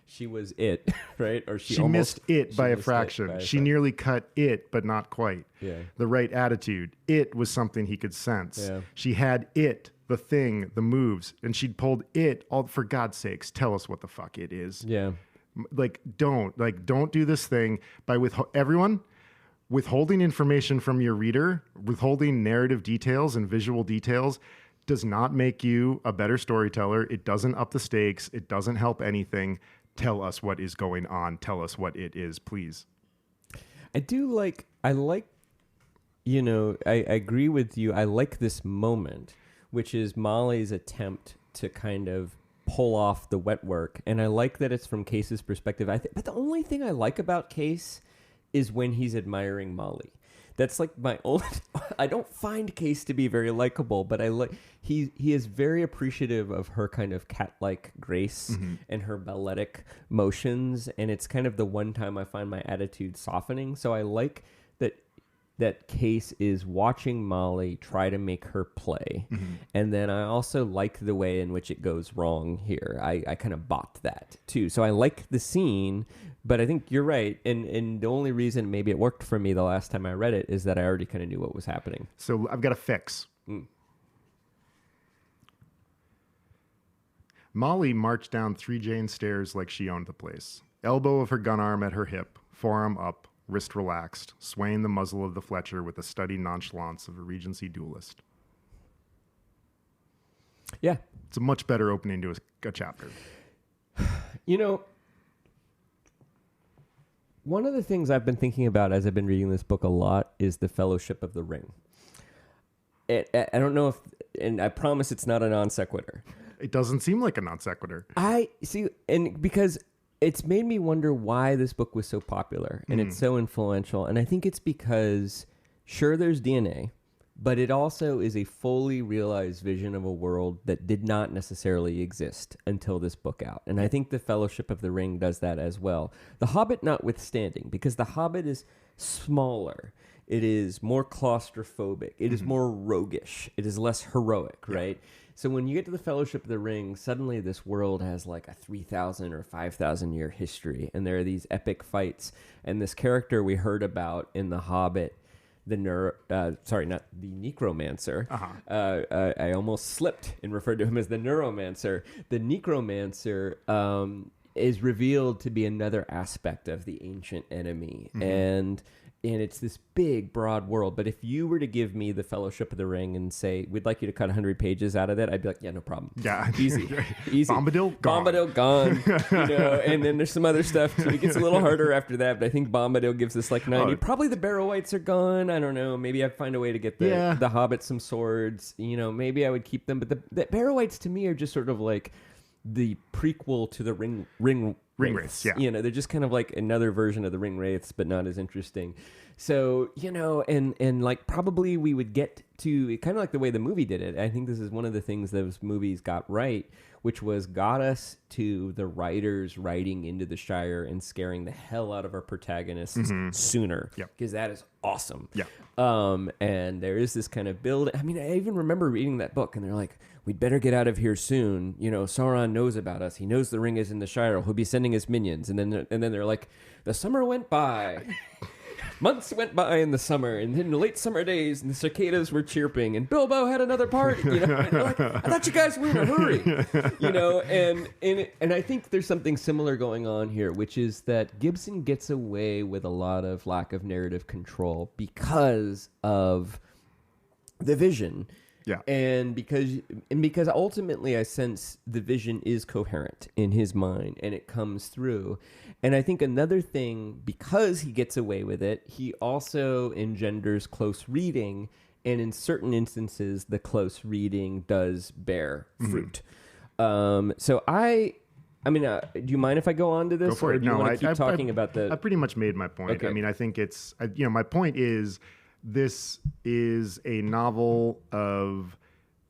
She was it, right? Or she missed it by a fraction. She nearly cut it, but not quite. Yeah. The right attitude. It was something he could sense. Yeah. She had it, the thing, the moves, and she'd pulled it all. For God's sakes, tell us what the fuck it is. Yeah. Don't do this thing by withholding information from your reader, withholding narrative details and visual details does not make you a better storyteller. It doesn't up the stakes. It doesn't help anything. Tell us what is going on. Tell us what it is, please. I agree with you. I like this moment, which is Molly's attempt to kind of pull off the wet work, and I like that it's from Case's perspective. But the only thing I like about Case is when he's admiring Molly. That's like my only. I don't find Case to be very likable, but I like he is very appreciative of her kind of cat-like grace and her balletic motions, and it's kind of the one time I find my attitude softening. So I like that Case is watching Molly try to make her play. And then I also like the way in which it goes wrong here. I kind of bought that too. So I like the scene But I think you're right. And the only reason maybe it worked for me the last time I read it is that I already kind of knew what was happening. So I've got a fix. Molly marched down 3 Jane stairs like she owned the place. Elbow of her gun arm at her hip, forearm up, wrist relaxed, swaying the muzzle of the Fletcher with the studied nonchalance of a Regency duelist. Yeah. It's a much better opening to a chapter. You know, one of the things I've been thinking about as I've been reading this book a lot is the Fellowship of the Ring. I don't know if, and I promise it's not a non sequitur. It doesn't seem like a non sequitur. I see, and because it's made me wonder why this book was so popular and it's so influential. And I think it's because, sure, there's DNA, but it also is a fully realized vision of a world that did not necessarily exist until this book out. And I think the Fellowship of the Ring does that as well. The Hobbit notwithstanding, because the Hobbit is smaller. It is more claustrophobic. It is more roguish. It is less heroic, right? So when you get to the Fellowship of the Ring, suddenly this world has like a 3,000 or 5,000 year history. And there are these epic fights. And this character we heard about in The Hobbit, not the Necromancer. I almost slipped and referred to him as the Neuromancer. The Necromancer is revealed to be another aspect of the ancient enemy. And it's this big, broad world. But if you were to give me the Fellowship of the Ring and say, we'd like you to cut 100 pages out of that, I'd be like, yeah, no problem. Yeah. Easy. Easy. Bombadil, gone. Bombadil, gone. And then there's some other stuff, too. It gets a little harder after that, but I think Bombadil gives us like 90. Probably the Barrow-wights are gone. I don't know. Maybe I'd find a way to get the Hobbit some swords. Maybe I would keep them. But the Barrow-wights, to me, are just sort of like the prequel to the Ring Wraiths. Yeah. They're just kind of like another version of the Ring Wraiths, but not as interesting. So, and like probably we would get to kind of like the way the movie did it. I think this is one of the things those movies got right, which was got us to the writers writing into the Shire and scaring the hell out of our protagonists sooner. Because that is awesome. And there is this kind of build. I mean, I even remember reading that book and they're like, we'd better get out of here soon. Sauron knows about us. He knows the ring is in the Shire. He'll be sending his minions. And then they're like, the summer went by. Months went by in the summer, and then late summer days, and the cicadas were chirping, and Bilbo had another party. And they're like, I thought you guys were in a hurry. And I think there's something similar going on here, which is that Gibson gets away with a lot of lack of narrative control because of the vision. Yeah. And because ultimately I sense the vision is coherent in his mind and it comes through. And I think another thing, because he gets away with it, he also engenders close reading. And in certain instances, the close reading does bear fruit. So do you mind if I go on to this? Go for it. Or do you want to keep talking about the... I pretty much made my point. Okay. I mean, I think it's, my point is, this is a novel of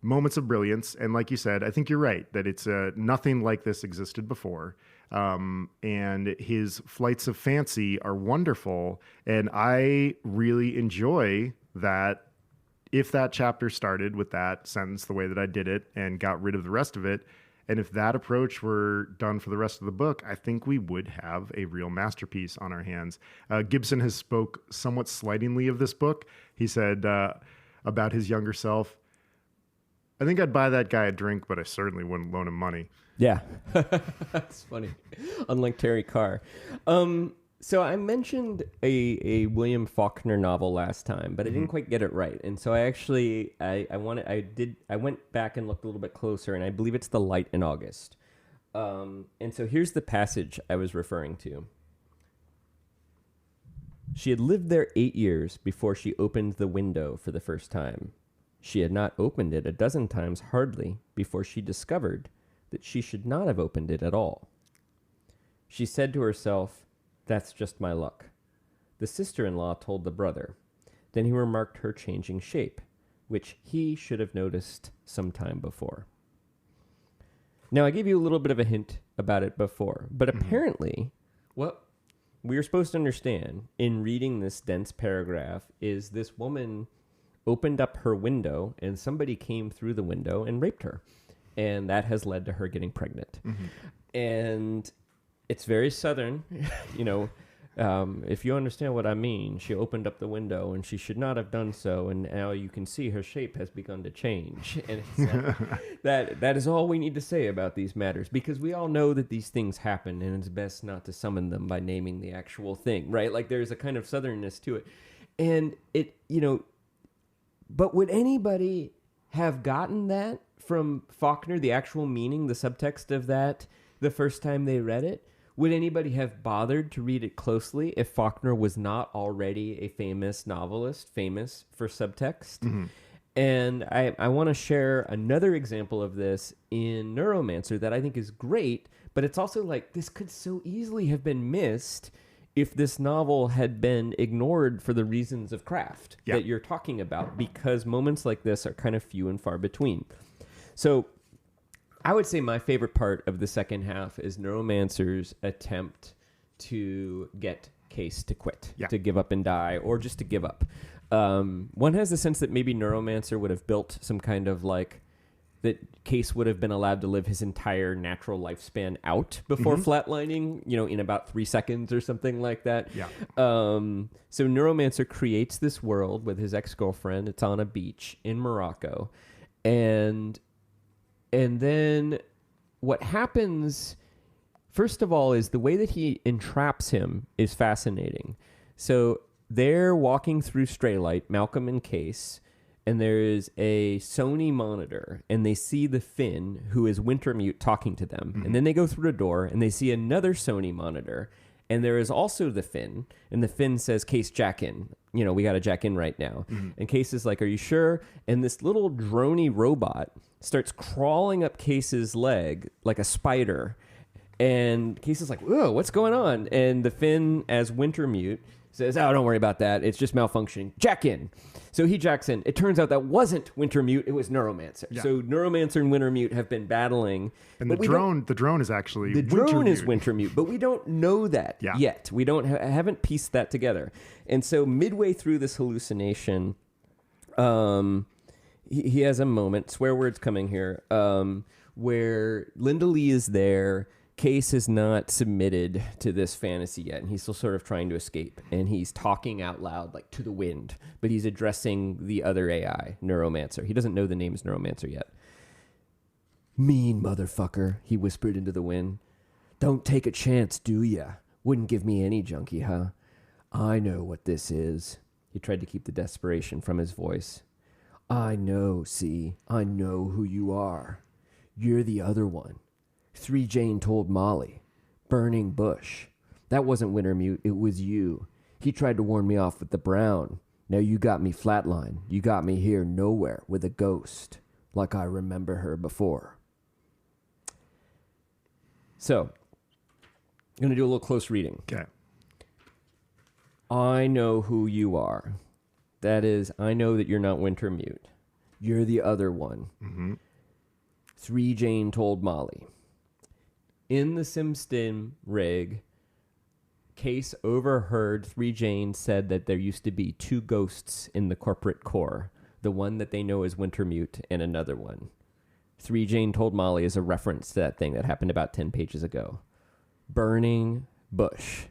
moments of brilliance. And like you said, I think you're right that it's nothing like this existed before. And his flights of fancy are wonderful. And I really enjoy that. If that chapter started with that sentence the way that I did it and got rid of the rest of it, and if that approach were done for the rest of the book, I think we would have a real masterpiece on our hands. Gibson has spoke somewhat slightingly of this book. He said about his younger self, I think I'd buy that guy a drink, but I certainly wouldn't loan him money. Yeah, that's funny. Unlike Terry Carr. So I mentioned a William Faulkner novel last time, but I didn't quite get it right. And so I went back and looked a little bit closer, and I believe it's The Light in August. And so here's the passage I was referring to. She had lived there 8 years before she opened the window for the first time. She had not opened it a dozen times hardly before she discovered that she should not have opened it at all. She said to herself, "That's just my luck." The sister-in-law told the brother. Then he remarked her changing shape, which he should have noticed some time before. Now, I gave you a little bit of a hint about it before, but apparently what we are supposed to understand in reading this dense paragraph is this woman opened up her window and somebody came through the window and raped her. And that has led to her getting pregnant. And It's very southern, you know. If you understand what I mean, she opened up the window and she should not have done so, and now you can see her shape has begun to change. And it's like, that is all we need to say about these matters, because we all know that these things happen, and it's best not to summon them by naming the actual thing, right? Like there's a kind of southernness to it. And it, you know, but would anybody have gotten that from Faulkner, the actual meaning, the subtext of that, the first time they read it? Would anybody have bothered to read it closely if Faulkner was not already a famous novelist, famous for subtext? Mm-hmm. And I want to share another example of this in Neuromancer that I think is great, but it's also like this could so easily have been missed if this novel had been ignored for the reasons of craft that you're talking about, because moments like this are kind of few and far between. So I would say my favorite part of the second half is Neuromancer's attempt to get Case to quit, to give up and die, or just to give up. One has the sense that maybe Neuromancer would have built some kind of like, that Case would have been allowed to live his entire natural lifespan out before flatlining, you know, in about 3 seconds or something like that. Yeah. So Neuromancer creates this world with his ex-girlfriend. It's on a beach in Morocco. And then what happens, first of all, is the way that he entraps him is fascinating. So they're walking through Straylight, Malcolm and Case, and there is a Sony monitor, and they see the Finn, who is Wintermute, talking to them. Mm-hmm. And then they go through a door, and they see another Sony monitor, and there is also the Finn, and the Finn says, Case, jack in. You know, we got to jack in right now. Mm-hmm. And Case is like, are you sure? And this little droney robot starts crawling up Case's leg like a spider. And Case is like, whoa, what's going on? And the Finn, as Wintermute, says, oh, don't worry about that. It's just malfunctioning. Jack in. So he jacks in. It turns out that wasn't Wintermute. It was Neuromancer. Yeah. So Neuromancer and Wintermute have been battling. And the drone is actually the drone is Wintermute, but we don't know that yet. We don't haven't pieced that together. And so midway through this hallucination, he has a moment, swear words coming here, where Linda Lee is there. Case has not submitted to this fantasy yet, and he's still sort of trying to escape. And he's talking out loud, like to the wind, but he's addressing the other AI, Neuromancer. He doesn't know the name is Neuromancer yet. Mean motherfucker, he whispered into the wind. Don't take a chance, do ya? Wouldn't give me any junkie, huh? I know what this is. He tried to keep the desperation from his voice. I know, see, I know who you are. You're the other one. 3 Jane told Molly. Burning bush. That wasn't Wintermute, it was you. He tried to warn me off with the brown. Now you got me flatline. You got me here nowhere with a ghost, like I remember her before. So, I'm going to do a little close reading. Okay. I know who you are. That is, I know that you're not Wintermute. You're the other one. Mm-hmm. 3 Jane told Molly. In the SimStim rig, Case overheard 3 Jane said that there used to be 2 ghosts in the corporate core. The one that they know is Wintermute and another one. 3 Jane told Molly is a reference to that thing that happened about 10 pages ago. Burning bush.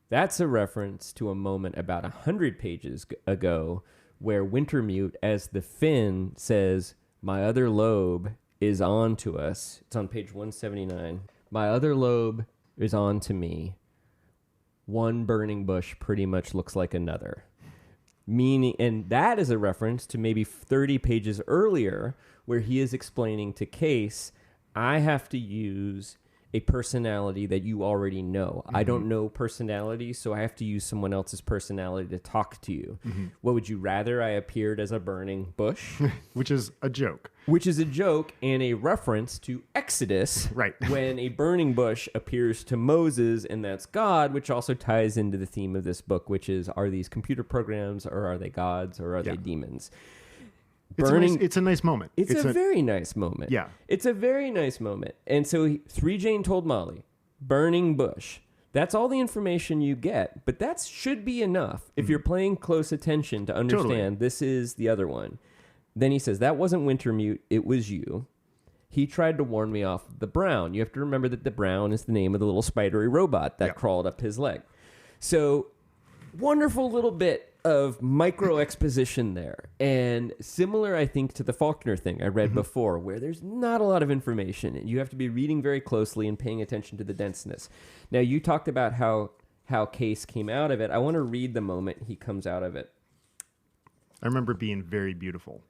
That's a reference to a moment about 100 pages ago where Wintermute, as the Finn, says, my other lobe is on to us. It's on page 179. My other lobe is on to me. One burning bush pretty much looks like another. Meaning, and that is a reference to maybe 30 pages earlier where he is explaining to Case, I have to use a personality that you already know. Mm-hmm. I don't know personality, so I have to use someone else's personality to talk to you. Mm-hmm. What would you rather? I appeared as a burning bush? Which is a joke. Which is a joke and a reference to Exodus, right? When a burning bush appears to Moses, and that's God, which also ties into the theme of this book, which is, are these computer programs, or are they gods, or are they demons? It's a nice moment. It's a very nice moment. Yeah. It's a very nice moment. And so 3 Jane told Molly, burning bush. That's all the information you get, but that should be enough if you're paying close attention to understand this is the other one. Then he says, that wasn't Wintermute, it was you. he tried to warn me off the Brown. You have to remember that the Brown is the name of the little spidery robot that crawled up his leg. So wonderful little bit of micro exposition there. And similar, I think, to the Faulkner thing I read before, where there's not a lot of information and you have to be reading very closely and paying attention to the denseness. Now, you talked about how Case came out of it. I want to read the moment he comes out of it. I remember it being very beautiful.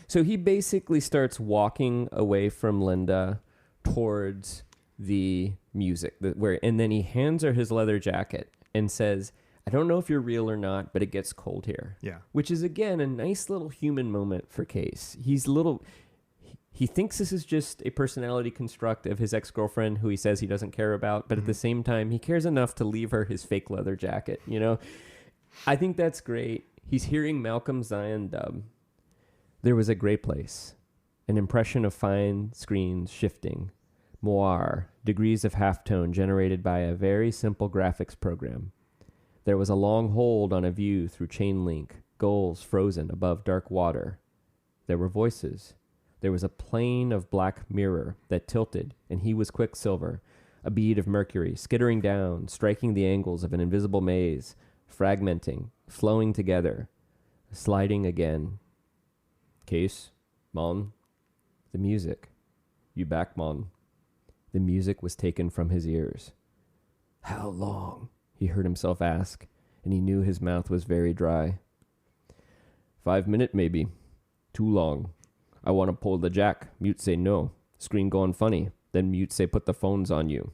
So he basically starts walking away from Linda towards the music, and then he hands her his leather jacket and says, I don't know if you're real or not, but it gets cold here. Yeah. Which is, again, a nice little human moment for Case. He thinks this is just a personality construct of his ex-girlfriend who he says he doesn't care about, but at the same time, he cares enough to leave her his fake leather jacket, you know? I think that's great. He's hearing Malcolm Zion dub. There was a gray place, an impression of fine screens shifting, moire, degrees of halftone generated by a very simple graphics program. There was a long hold on a view through chain link, gulls frozen above dark water. There were voices. There was a plane of black mirror that tilted, and he was Quicksilver, a bead of mercury, skittering down, striking the angles of an invisible maze, fragmenting, flowing together, sliding again. Case, Mon. The music. You back, Mon. The music was taken from his ears. How long? He heard himself ask, and he knew his mouth was very dry. 5 minute, maybe. Too long. I want to pull the jack. Mute say no. Screen going funny. Then Mute say put the phones on you.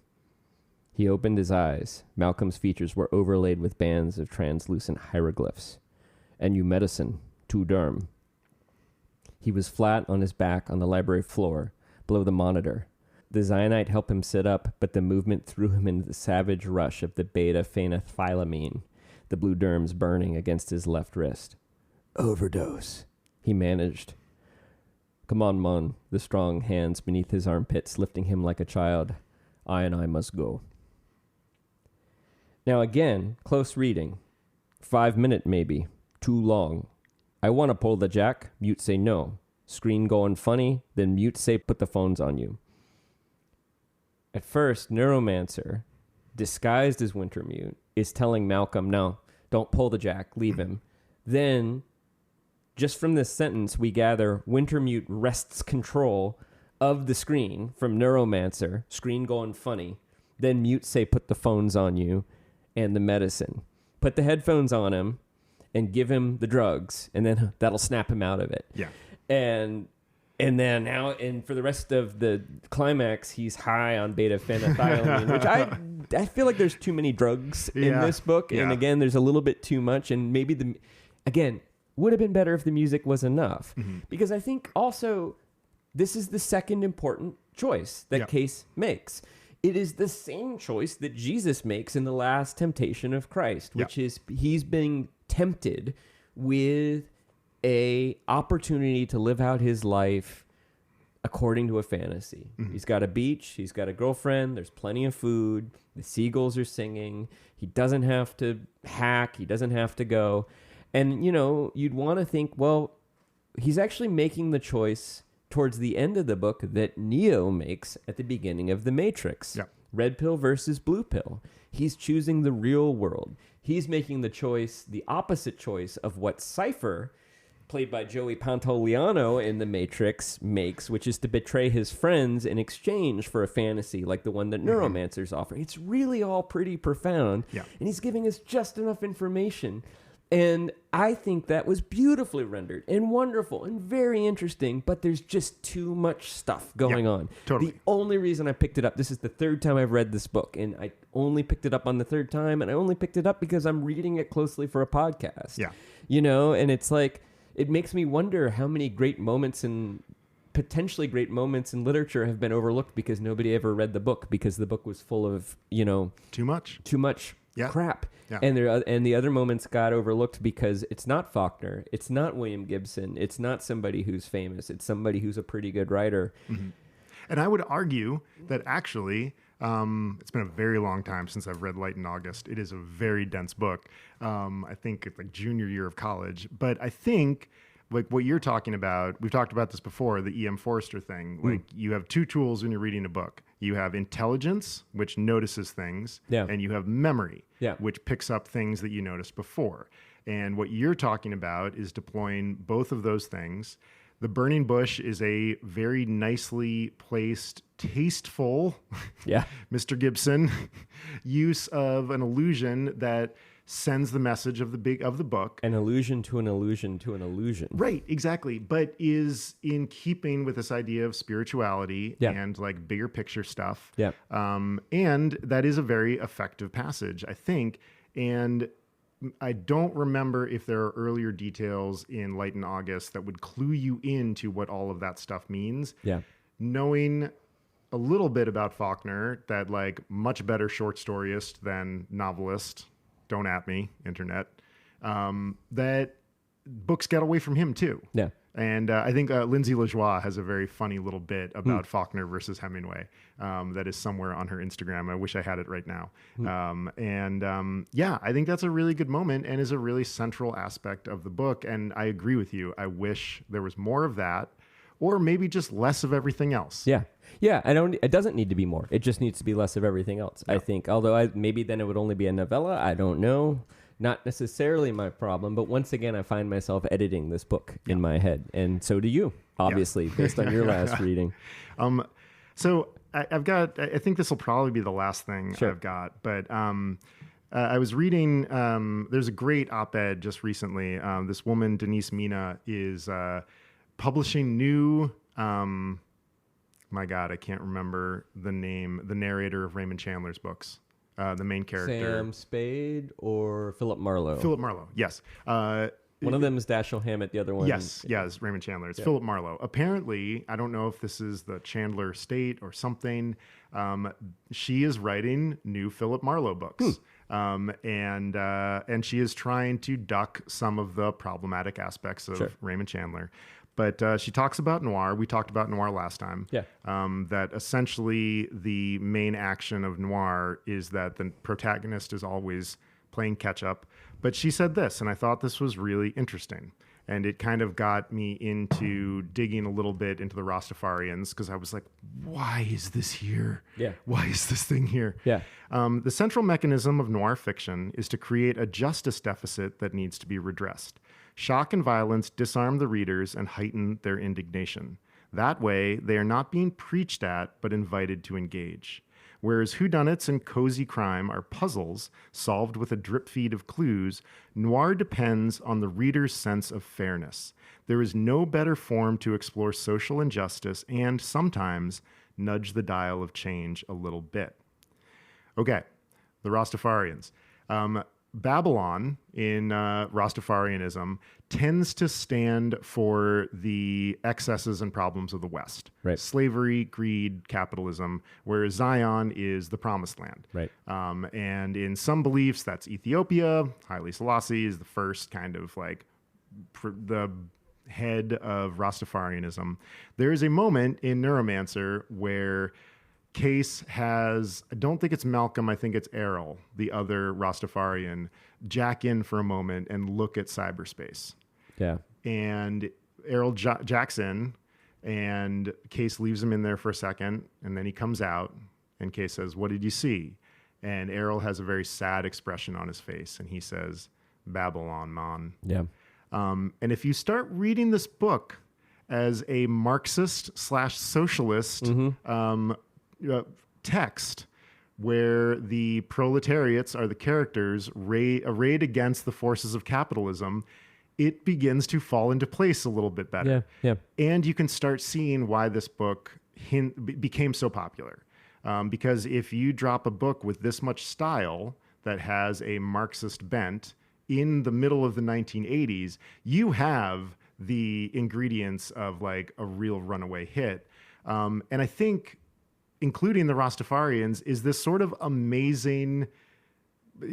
He opened his eyes. Malcolm's features were overlaid with bands of translucent hieroglyphs. And you medicine. Too derm. He was flat on his back on the library floor, below the monitor. The Zionite helped him sit up, but the movement threw him into the savage rush of the beta-phenethylamine, the blue derms burning against his left wrist. Overdose, he managed. Come on, Mon, the strong hands beneath his armpits lifting him like a child. I must go. Now again, close reading. 5 minute maybe. Too long. I want to pull the jack. Mute say no. Screen going funny. Then Mute say put the phones on you. At first, Neuromancer, disguised as Wintermute, is telling Malcolm, no, don't pull the jack, leave him. Then, just from this sentence, we gather Wintermute wrests control of the screen from Neuromancer, screen going funny. Then Mute say put the phones on you and the medicine. Put the headphones on him and give him the drugs, and then that'll snap him out of it. Yeah. And then now, and for the rest of the climax, he's high on beta-phenethylamine, which I feel like there's too many drugs in this book. And again, there's a little bit too much. And maybe would have been better if the music was enough. Mm-hmm. Because I think also this is the second important choice that Case makes. It is the same choice that Jesus makes in the last temptation of Christ, which is he's being tempted with a opportunity to live out his life according to a fantasy. Mm-hmm. He's got a beach, he's got a girlfriend, there's plenty of food, the seagulls are singing, he doesn't have to hack, he doesn't have to go. And, you know, you'd want to think, well, he's actually making the choice towards the end of the book that Neo makes at the beginning of The Matrix. Yeah. Red pill versus blue pill. He's choosing the real world. He's making the choice, the opposite choice of what Cypher, played by Joey Pantoliano in The Matrix, makes, which is to betray his friends in exchange for a fantasy like the one that Neuromancers offer. It's really all pretty profound, and he's giving us just enough information. And I think that was beautifully rendered and wonderful and very interesting, but there's just too much stuff going on. Totally. The only reason I picked it up, this is the third time I've read this book, and I only picked it up on the third time, and I only picked it up because I'm reading it closely for a podcast. Yeah. You know, and it's like, it makes me wonder how many great moments and potentially great moments in literature have been overlooked because nobody ever read the book because the book was full of, you know, too much crap. Yeah. And the other moments got overlooked because it's not Faulkner, it's not William Gibson, it's not somebody who's famous, it's somebody who's a pretty good writer. Mm-hmm. And I would argue that actually, it's been a very long time since I've read Light in August. It is a very dense book. I think it's like junior year of college. But I think like what you're talking about, we've talked about this before, the E.M. Forster thing. Like you have two tools when you're reading a book. You have intelligence, which notices things, and you have memory, which picks up things that you noticed before. And what you're talking about is deploying both of those things. The burning bush is a very nicely placed, tasteful, Mr. Gibson, use of an illusion that sends the message of the book. An allusion to an illusion to an illusion. Right, exactly. But is in keeping with this idea of spirituality and like bigger picture stuff. Yeah. And that is a very effective passage, I think. And I don't remember if there are earlier details in Light in August that would clue you into what all of that stuff means. Yeah. Knowing a little bit about Faulkner, that like much better short storyist than novelist. Don't at me, internet. That books get away from him too. Yeah. And I think Lindsay LaJoie has a very funny little bit about Faulkner versus Hemingway that is somewhere on her Instagram. I wish I had it right now. I think that's a really good moment and is a really central aspect of the book. And I agree with you. I wish there was more of that, or maybe just less of everything else. Yeah. Yeah, it doesn't need to be more. It just needs to be less of everything else, I think. Although maybe then it would only be a novella. I don't know. Not necessarily my problem. But once again, I find myself editing this book in my head. And so do you, obviously, based on your last reading. So I've got, I think this will probably be the last thing I've got. But I was reading, there's a great op-ed just recently. This woman, Denise Mina, is publishing new... my God, I can't remember the name, the narrator of Raymond Chandler's books, the main character. Sam Spade or Philip Marlowe? Philip Marlowe, yes. One of them is Dashiell Hammett, the other one... Yes, Raymond Chandler. It's Philip Marlowe. Apparently, I don't know if this is the Chandler estate or something, she is writing new Philip Marlowe books. And she is trying to duck some of the problematic aspects of Raymond Chandler. But she talks about noir. We talked about noir last time. Yeah. That essentially the main action of noir is that the protagonist is always playing catch up. But she said this, and I thought this was really interesting. And it kind of got me into digging a little bit into the Rastafarians, because I was like, why is this here? Yeah. Why is this thing here? Yeah. The central mechanism of noir fiction is to create a justice deficit that needs to be redressed. Shock and violence disarm the readers and heighten their indignation. That way, they are not being preached at, but invited to engage. Whereas whodunits and cozy crime are puzzles solved with a drip feed of clues, noir depends on the reader's sense of fairness. There is no better form to explore social injustice and, sometimes, nudge the dial of change a little bit. Okay, the Rastafarians. Babylon in Rastafarianism tends to stand for the excesses and problems of the West. Right. Slavery, greed, capitalism, whereas Zion is the promised land. Right. And in some beliefs, that's Ethiopia. Haile Selassie is the first kind of like the head of Rastafarianism. There is a moment in Neuromancer where Case has, I don't think it's Malcolm, I think it's Errol, the other Rastafarian, jack in for a moment and look at cyberspace. Yeah. And Errol jacks in, and Case leaves him in there for a second, and then he comes out, and Case says, "What did you see?" And Errol has a very sad expression on his face, and he says, "Babylon, man." Yeah. And if you start reading this book as a Marxist/socialist text where the proletariats are the characters arrayed against the forces of capitalism, it begins to fall into place a little bit better. Yeah, yeah. And you can start seeing why this book became so popular. Because if you drop a book with this much style that has a Marxist bent in the middle of the 1980s, you have the ingredients of like a real runaway hit. And I think including the Rastafarians is this sort of amazing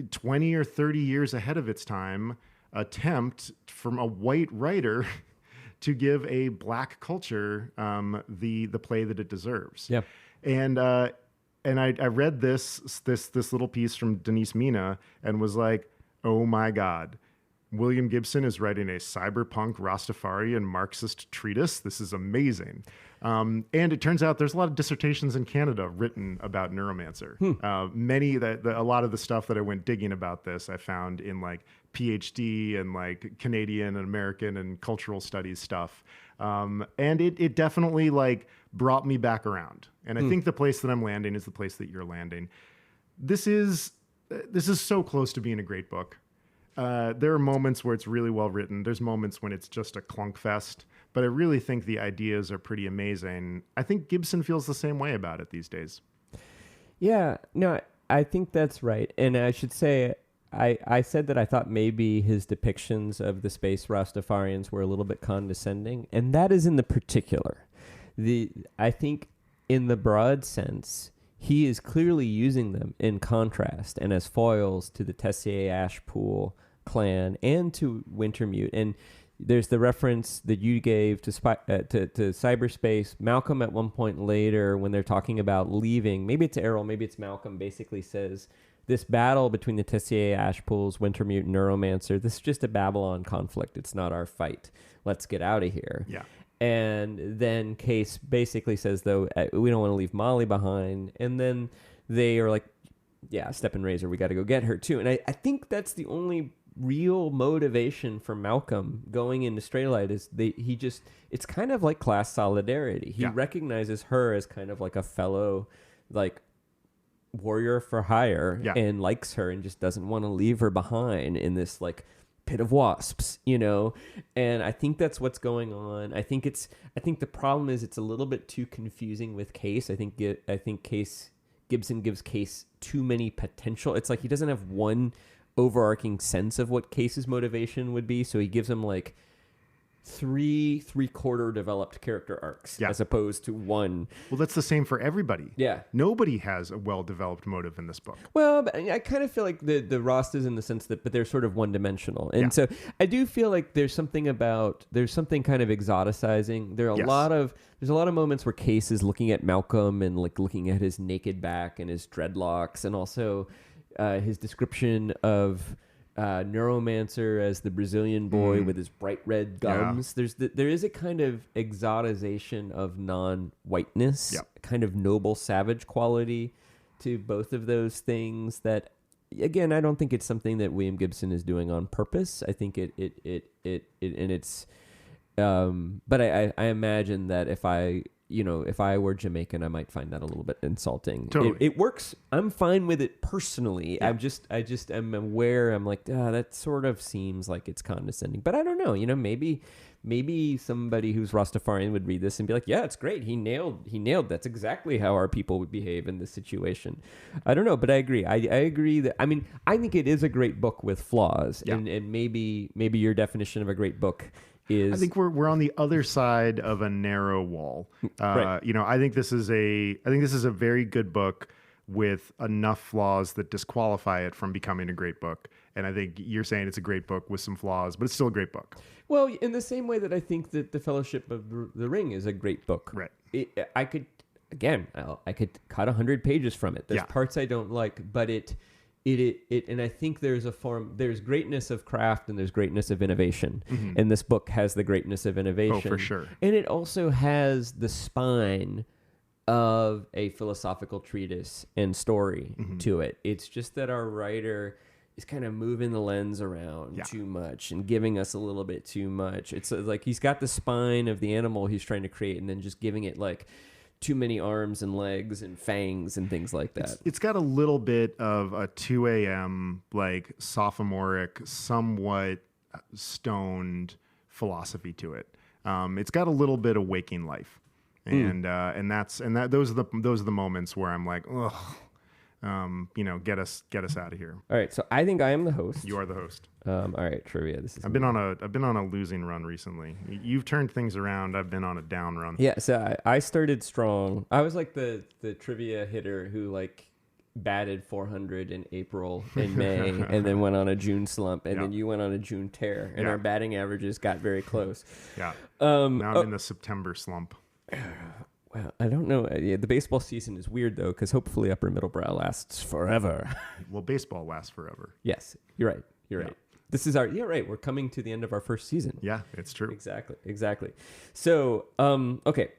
20 or 30 years ahead of its time attempt from a white writer to give a black culture the play that it deserves. Yeah. And I read this little piece from Denise Mina and was like, oh my God, William Gibson is writing a cyberpunk Rastafarian Marxist treatise. This is amazing. And it turns out there's a lot of dissertations in Canada written about Neuromancer. A lot of the stuff that I went digging about this, I found in like PhD and like Canadian and American and cultural studies stuff. And it definitely like brought me back around. And I think the place that I'm landing is the place that you're landing. This is so close to being a great book. There are moments where it's really well written. There's moments when it's just a clunk fest, but I really think the ideas are pretty amazing. I think Gibson feels the same way about it these days. Yeah, no, I think that's right. And I should say, I said that I thought maybe his depictions of the space Rastafarians were a little bit condescending, and that is in the particular. I think in the broad sense, he is clearly using them in contrast and as foils to the Tessier Ashpool clan and to Wintermute. And there's the reference that you gave to cyberspace. Malcolm at one point later, when they're talking about leaving, maybe it's Errol, maybe it's Malcolm, basically says, this battle between the Tessier Ashpools, Wintermute, and Neuromancer, this is just a Babylon conflict. It's not our fight. Let's get out of here. Yeah. And then Case basically says, though, we don't want to leave Molly behind. And then they are like, yeah, Step and Razor, we got to go get her too. And I think that's the only real motivation for Malcolm going into Straylight is it's kind of like class solidarity. He recognizes her as kind of like a fellow, like, warrior for hire and likes her and just doesn't want to leave her behind in this, like, pit of wasps, and I think that's what's going on. I think the problem is it's a little bit too confusing with Case. I think Gibson gives Case too many potential. It's like he doesn't have one overarching sense of what Case's motivation would be, so he gives him like three-quarter developed character arcs as opposed to one. Well, that's the same for everybody. Yeah. Nobody has a well-develed motive in this book. Well, but I kind of feel like the Rastas in the sense that, but they're sort of one-dimensional. And so I do feel like there's something kind of exoticizing. There's a lot of moments where Case is looking at Malcolm and like looking at his naked back and his dreadlocks, and also his description of Neuromancer as the Brazilian boy with his bright red gums. There is a kind of exotization of non-whiteness, kind of noble savage quality to both of those things that, again, I don't think it's something that William Gibson is doing on purpose. I think but I imagine that if I were Jamaican, I might find that a little bit insulting. Totally. It works. I'm fine with it personally. Yeah. I'm aware. I'm like, that sort of seems like it's condescending. But I don't know. Maybe somebody who's Rastafarian would read this and be like, yeah, it's great. He nailed. That's exactly how our people would behave in this situation. I don't know, but I agree. I agree that, I think it is a great book with flaws. Yeah. And maybe your definition of a great book is, I think we're on the other side of a narrow wall. Right. I think this is a very good book with enough flaws that disqualify it from becoming a great book. And I think you're saying it's a great book with some flaws, but it's still a great book. Well, in the same way that I think that The Fellowship of the Ring is a great book. Right. I could cut 100 pages from it. There's parts I don't like, but it and I think there's greatness of craft and there's greatness of innovation. Mm-hmm. And this book has the greatness of innovation. Oh, for sure. And it also has the spine of a philosophical treatise and story to it. It's just that our writer is kind of moving the lens around too much and giving us a little bit too much. It's like he's got the spine of the animal he's trying to create and then just giving it like too many arms and legs and fangs and things like that. It's got a little bit of a 2 a.m. like sophomoric, somewhat stoned philosophy to it. It's got a little bit of waking life, and those are the moments where I'm like, ugh. Get us out of here. All right, so I think I am the host. You are the host. All right, trivia. I've been on a losing run recently. You've turned things around. I've been on a down run. Yeah, so I started strong. I was like the trivia hitter who like batted 400 in April and May, and then went on a June slump, and then you went on a June tear, and our batting averages got very close. Yeah. Now I'm in the September slump. Well, I don't know. The baseball season is weird, though, because hopefully Upper Middlebrow lasts forever. Well, baseball lasts forever. Yes, you're right. You're right. This is yeah, right. We're coming to the end of our first season. Yeah, it's true. Exactly. So, okay.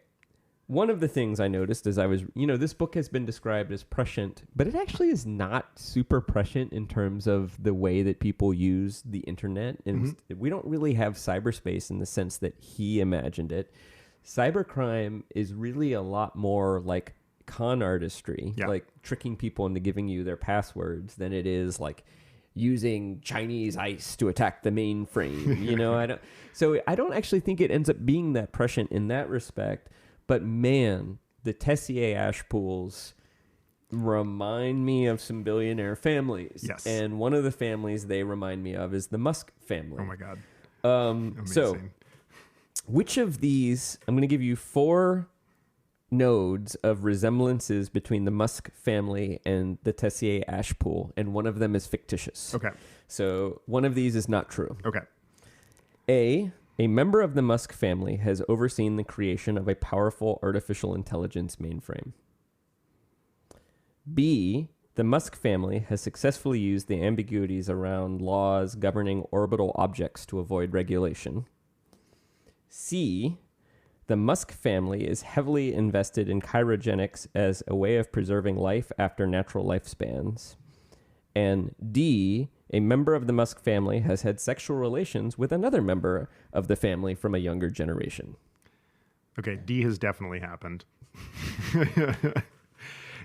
One of the things I noticed as I was, this book has been described as prescient, but it actually is not super prescient in terms of the way that people use the internet. And we don't really have cyberspace in the sense that he imagined it. Cybercrime is really a lot more like con artistry, like tricking people into giving you their passwords, than it is like using Chinese ice to attack the mainframe. I don't actually think it ends up being that prescient in that respect. But man, the Tessier ash pools remind me of some billionaire families. Yes. And one of the families they remind me of is the Musk family. Oh my God. So which of these, I'm going to give you 4 nodes of resemblances between the Musk family and the Tessier ash pool, and one of them is fictitious. Okay. So one of these is not true. Okay. A member of the Musk family has overseen the creation of a powerful artificial intelligence mainframe. B, the Musk family has successfully used the ambiguities around laws governing orbital objects to avoid regulation. C, the Musk family is heavily invested in cryogenics as a way of preserving life after natural lifespans. And D, a member of the Musk family has had sexual relations with another member of the family from a younger generation. Okay, D has definitely happened.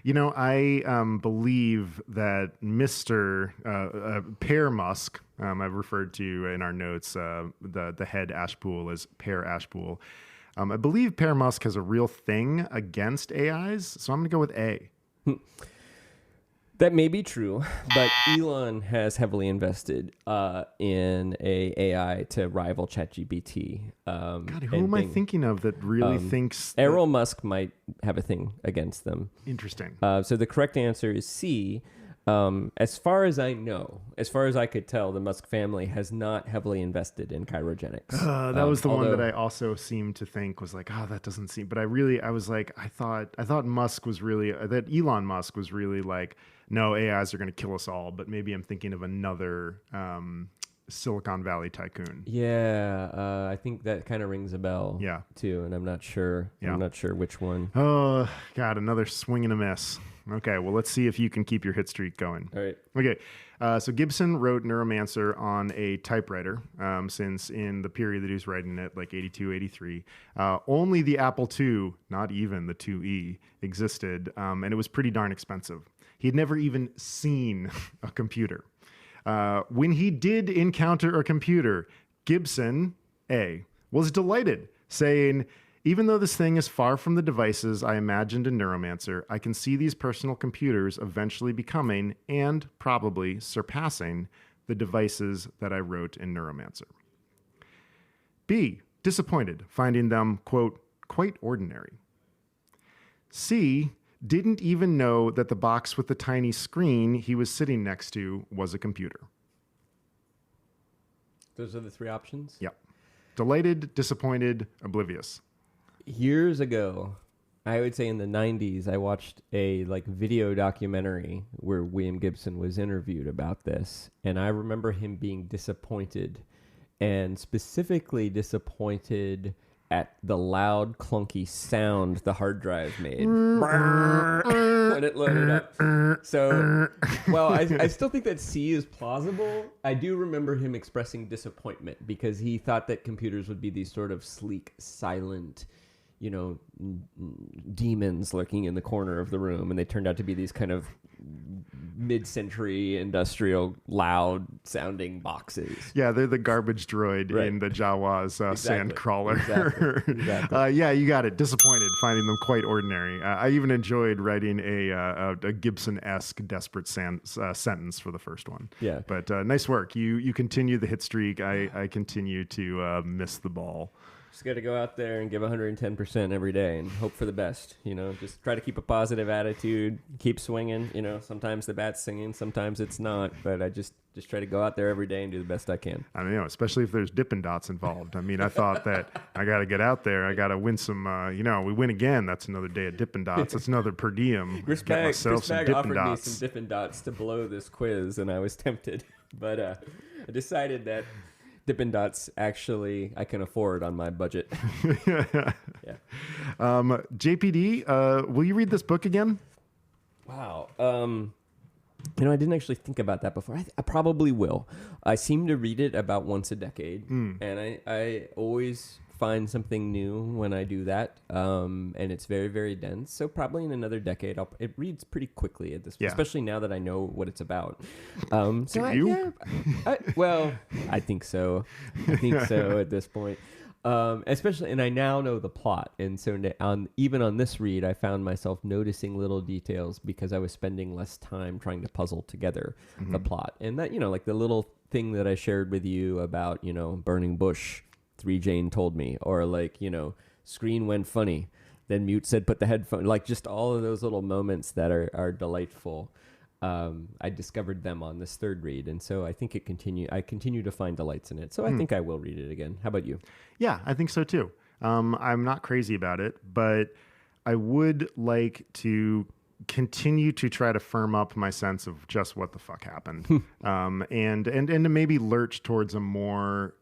I believe that Mr. Per Musk, I've referred to in our notes the head ash pool as Per Ashpool. I believe Per Musk has a real thing against AIs, so I'm going to go with A. That may be true, but Elon has heavily invested in a AI to rival ChatGPT. God, who am I thinking of that really thinks... Errol Musk might have a thing against them. Interesting. So the correct answer is C. As far as I know, as far as I could tell, the Musk family has not heavily invested in cryogenics. That was the one that I also seemed to think was like, that doesn't seem... But I was like, I thought Musk was really... that Elon Musk was really like... No, AIs are going to kill us all, but maybe I'm thinking of another Silicon Valley tycoon. Yeah, I think that kind of rings a bell. Yeah, too, and I'm not sure. Yeah. I'm not sure which one. Oh God, another swing and a miss. Okay, well, let's see if you can keep your hit streak going. All right. Okay, so Gibson wrote Neuromancer on a typewriter since in the period that he was writing it, like 82, 83. Only the Apple II, not even the IIe, existed, and it was pretty darn expensive. He had never even seen a computer. When he did encounter a computer, Gibson, A, was delighted, saying, "Even though this thing is far from the devices I imagined in Neuromancer, I can see these personal computers eventually becoming, and probably surpassing, the devices that I wrote in Neuromancer." B, disappointed, finding them, quote, quite ordinary. C, didn't even know that the box with the tiny screen he was sitting next to was a computer. Those are the 3 options? Yep. Delighted, disappointed, oblivious. Years ago, I would say in the 90s, I watched a video documentary where William Gibson was interviewed about this, and I remember him being disappointed, and specifically disappointed at the loud, clunky sound the hard drive made when it loaded up. So, well, I still think that C is plausible. I do remember him expressing disappointment because he thought that computers would be these sort of sleek, silent, demons lurking in the corner of the room, and they turned out to be these kind of mid-century industrial loud sounding boxes. Yeah, they're the garbage droid in the Jawa's sand crawler. Exactly. Yeah, you got it. Disappointed, finding them quite ordinary. I even enjoyed writing a Gibson-esque desperate sentence for the first one. Yeah. But nice work. You continue the hit streak. I continue to miss the ball. Just got to go out there and give 110% every day and hope for the best. Just try to keep a positive attitude, keep swinging. Sometimes the bat's singing, sometimes it's not. But I just try to go out there every day and do the best I can. I mean, especially if there's Dippin' Dots involved. I mean, I thought that I got to get out there. I got to win some, we win again. That's another day of Dippin' Dots. That's another per diem. Chris Bagg offered me some Dippin' Dots to blow this quiz, and I was tempted. But I decided that Dippin' Dots actually I can afford on my budget. Yeah. JPD, will you read this book again? Wow. I didn't actually think about that before. I probably will. I seem to read it about once a decade, and I always find something new when I do that, and it's very, very dense. So probably in another decade, it reads pretty quickly at this, especially now that I know what it's about. I think so. I think so at this point. Especially, and I now know the plot, and so even on this read, I found myself noticing little details because I was spending less time trying to puzzle together the plot, and that like the little thing that I shared with you about burning bush, 3 Jane told me, or screen went funny, then Mute said put the headphone, just all of those little moments that are delightful. I discovered them on this third read, and so I think I continue to find delights in it. So I think I will read it again. How about you? Yeah, I think so too. I'm not crazy about it, but I would like to continue to try to firm up my sense of just what the fuck happened, and to maybe lurch towards a more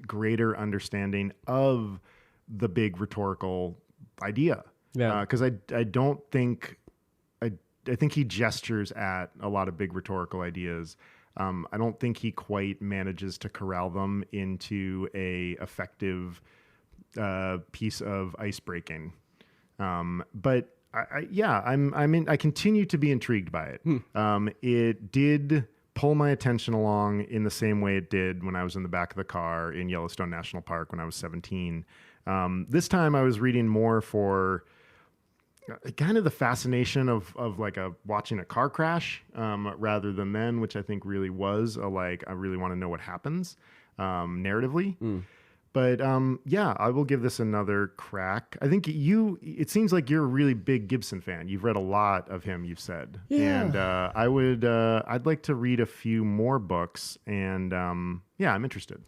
greater understanding of the big rhetorical idea. Yeah, because I don't think. I think he gestures at a lot of big rhetorical ideas. I don't think he quite manages to corral them into a effective piece of ice breaking. But I continue to be intrigued by it. It did pull my attention along in the same way it did when I was in the back of the car in Yellowstone National Park when I was 17. This time I was reading more for kind of the fascination of watching a car crash rather than then, which I think really was I really want to know what happens narratively. But I will give this another crack. I think it seems like you're a really big Gibson fan. You've read a lot of him, you've said. Yeah. And I'd like to read a few more books, and I'm interested.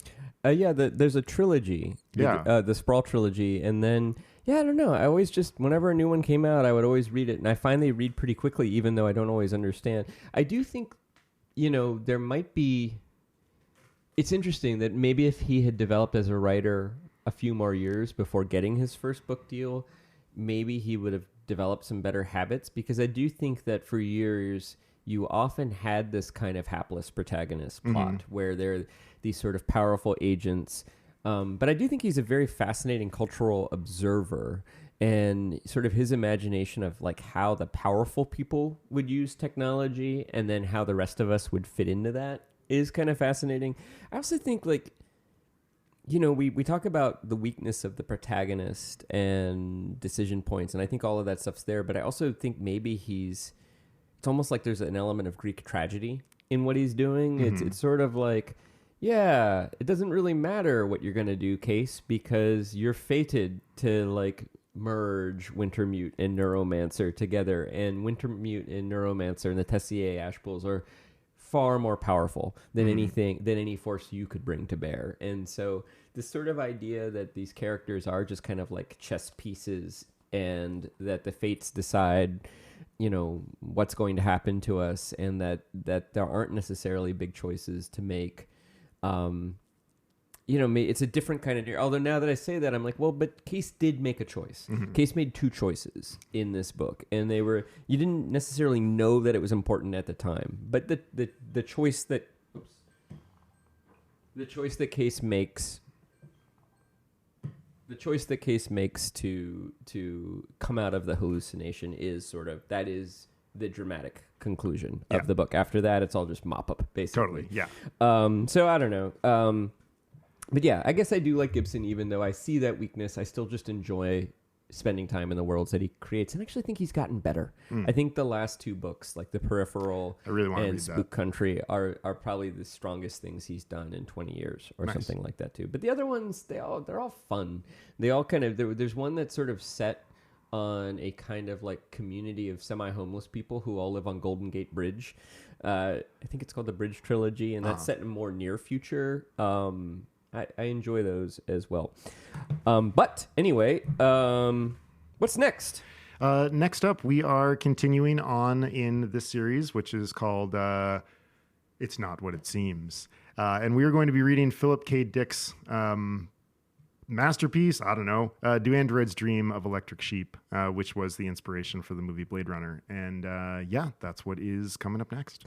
There's a trilogy. The Sprawl trilogy, and then I don't know. I always whenever a new one came out, I would always read it, and I finally read pretty quickly, even though I don't always understand. I do think, there might be. It's interesting that maybe if he had developed as a writer a few more years before getting his first book deal, maybe he would have developed some better habits, because I do think that for years you often had this kind of hapless protagonist plot where they're these sort of powerful agents. But I do think he's a very fascinating cultural observer, and sort of his imagination of how the powerful people would use technology and then how the rest of us would fit into that is kind of fascinating. I also think we talk about the weakness of the protagonist and decision points, and I think all of that stuff's there, but I also think maybe it's almost like there's an element of Greek tragedy in what he's doing. It's sort of it doesn't really matter what you're going to do, Case, because you're fated to merge Wintermute and Neuromancer together, and Wintermute and Neuromancer and the Tessier Ashpools are far more powerful than any force you could bring to bear. And so this sort of idea that these characters are just kind of like chess pieces, and that the fates decide what's going to happen to us, and that there aren't necessarily big choices to make. It's a different kind of. Although now that I say that, I'm like, well, but Case did make a choice. Case made 2 choices in this book, and you didn't necessarily know that it was important at the time. But the choice that Case makes. The choice that Case makes to come out of the hallucination is the dramatic conclusion of the book. After that, it's all just mop up, basically. Totally, yeah. So I don't know. But I guess I do like Gibson, even though I see that weakness. I still just enjoy spending time in the worlds that he creates, and I actually think he's gotten better. I think the last 2 books, like The Peripheral and Spook Country, are probably the strongest things he's done in 20 years or something like that too. But the other ones, they're all fun. They all kind of there's one that's sort of set on a kind of community of semi-homeless people who all live on Golden Gate Bridge. I think it's called the Bridge Trilogy, and that's set in more near future. I enjoy those as well. But anyway, what's next? Next up, we are continuing on in this series, which is called It's Not What It Seems. And we are going to be reading Philip K. Dick's masterpiece, I don't know, Do Androids Dream of Electric Sheep, which was the inspiration for the movie Blade Runner. And that's what is coming up next.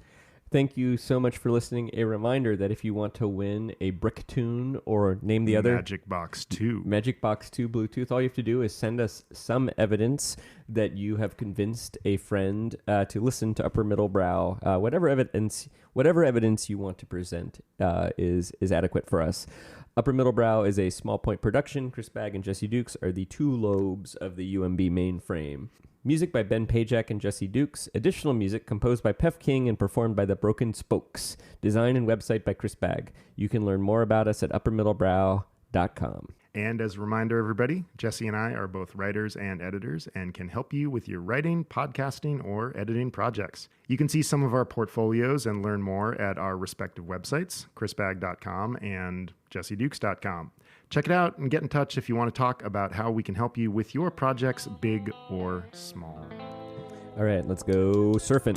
Thank you so much for listening. A reminder that if you want to win a Brick Tune or name the other Magic Box 2 Bluetooth, all you have to do is send us some evidence that you have convinced a friend to listen to Upper Middlebrow. Whatever evidence you want to present is adequate for us. Upper Middlebrow is a Small Point production. Chris Bagg and Jesse Dukes are the two lobes of the UMB mainframe. Music by Ben Pajak and Jesse Dukes. Additional music composed by Pef King and performed by the Broken Spokes. Design and website by Chris Bagg. You can learn more about us at uppermiddlebrow.com. And as a reminder, everybody, Jesse and I are both writers and editors and can help you with your writing, podcasting, or editing projects. You can see some of our portfolios and learn more at our respective websites, chrisbagg.com and jessedukes.com. Check it out and get in touch if you want to talk about how we can help you with your projects, big or small. All right, let's go surfing.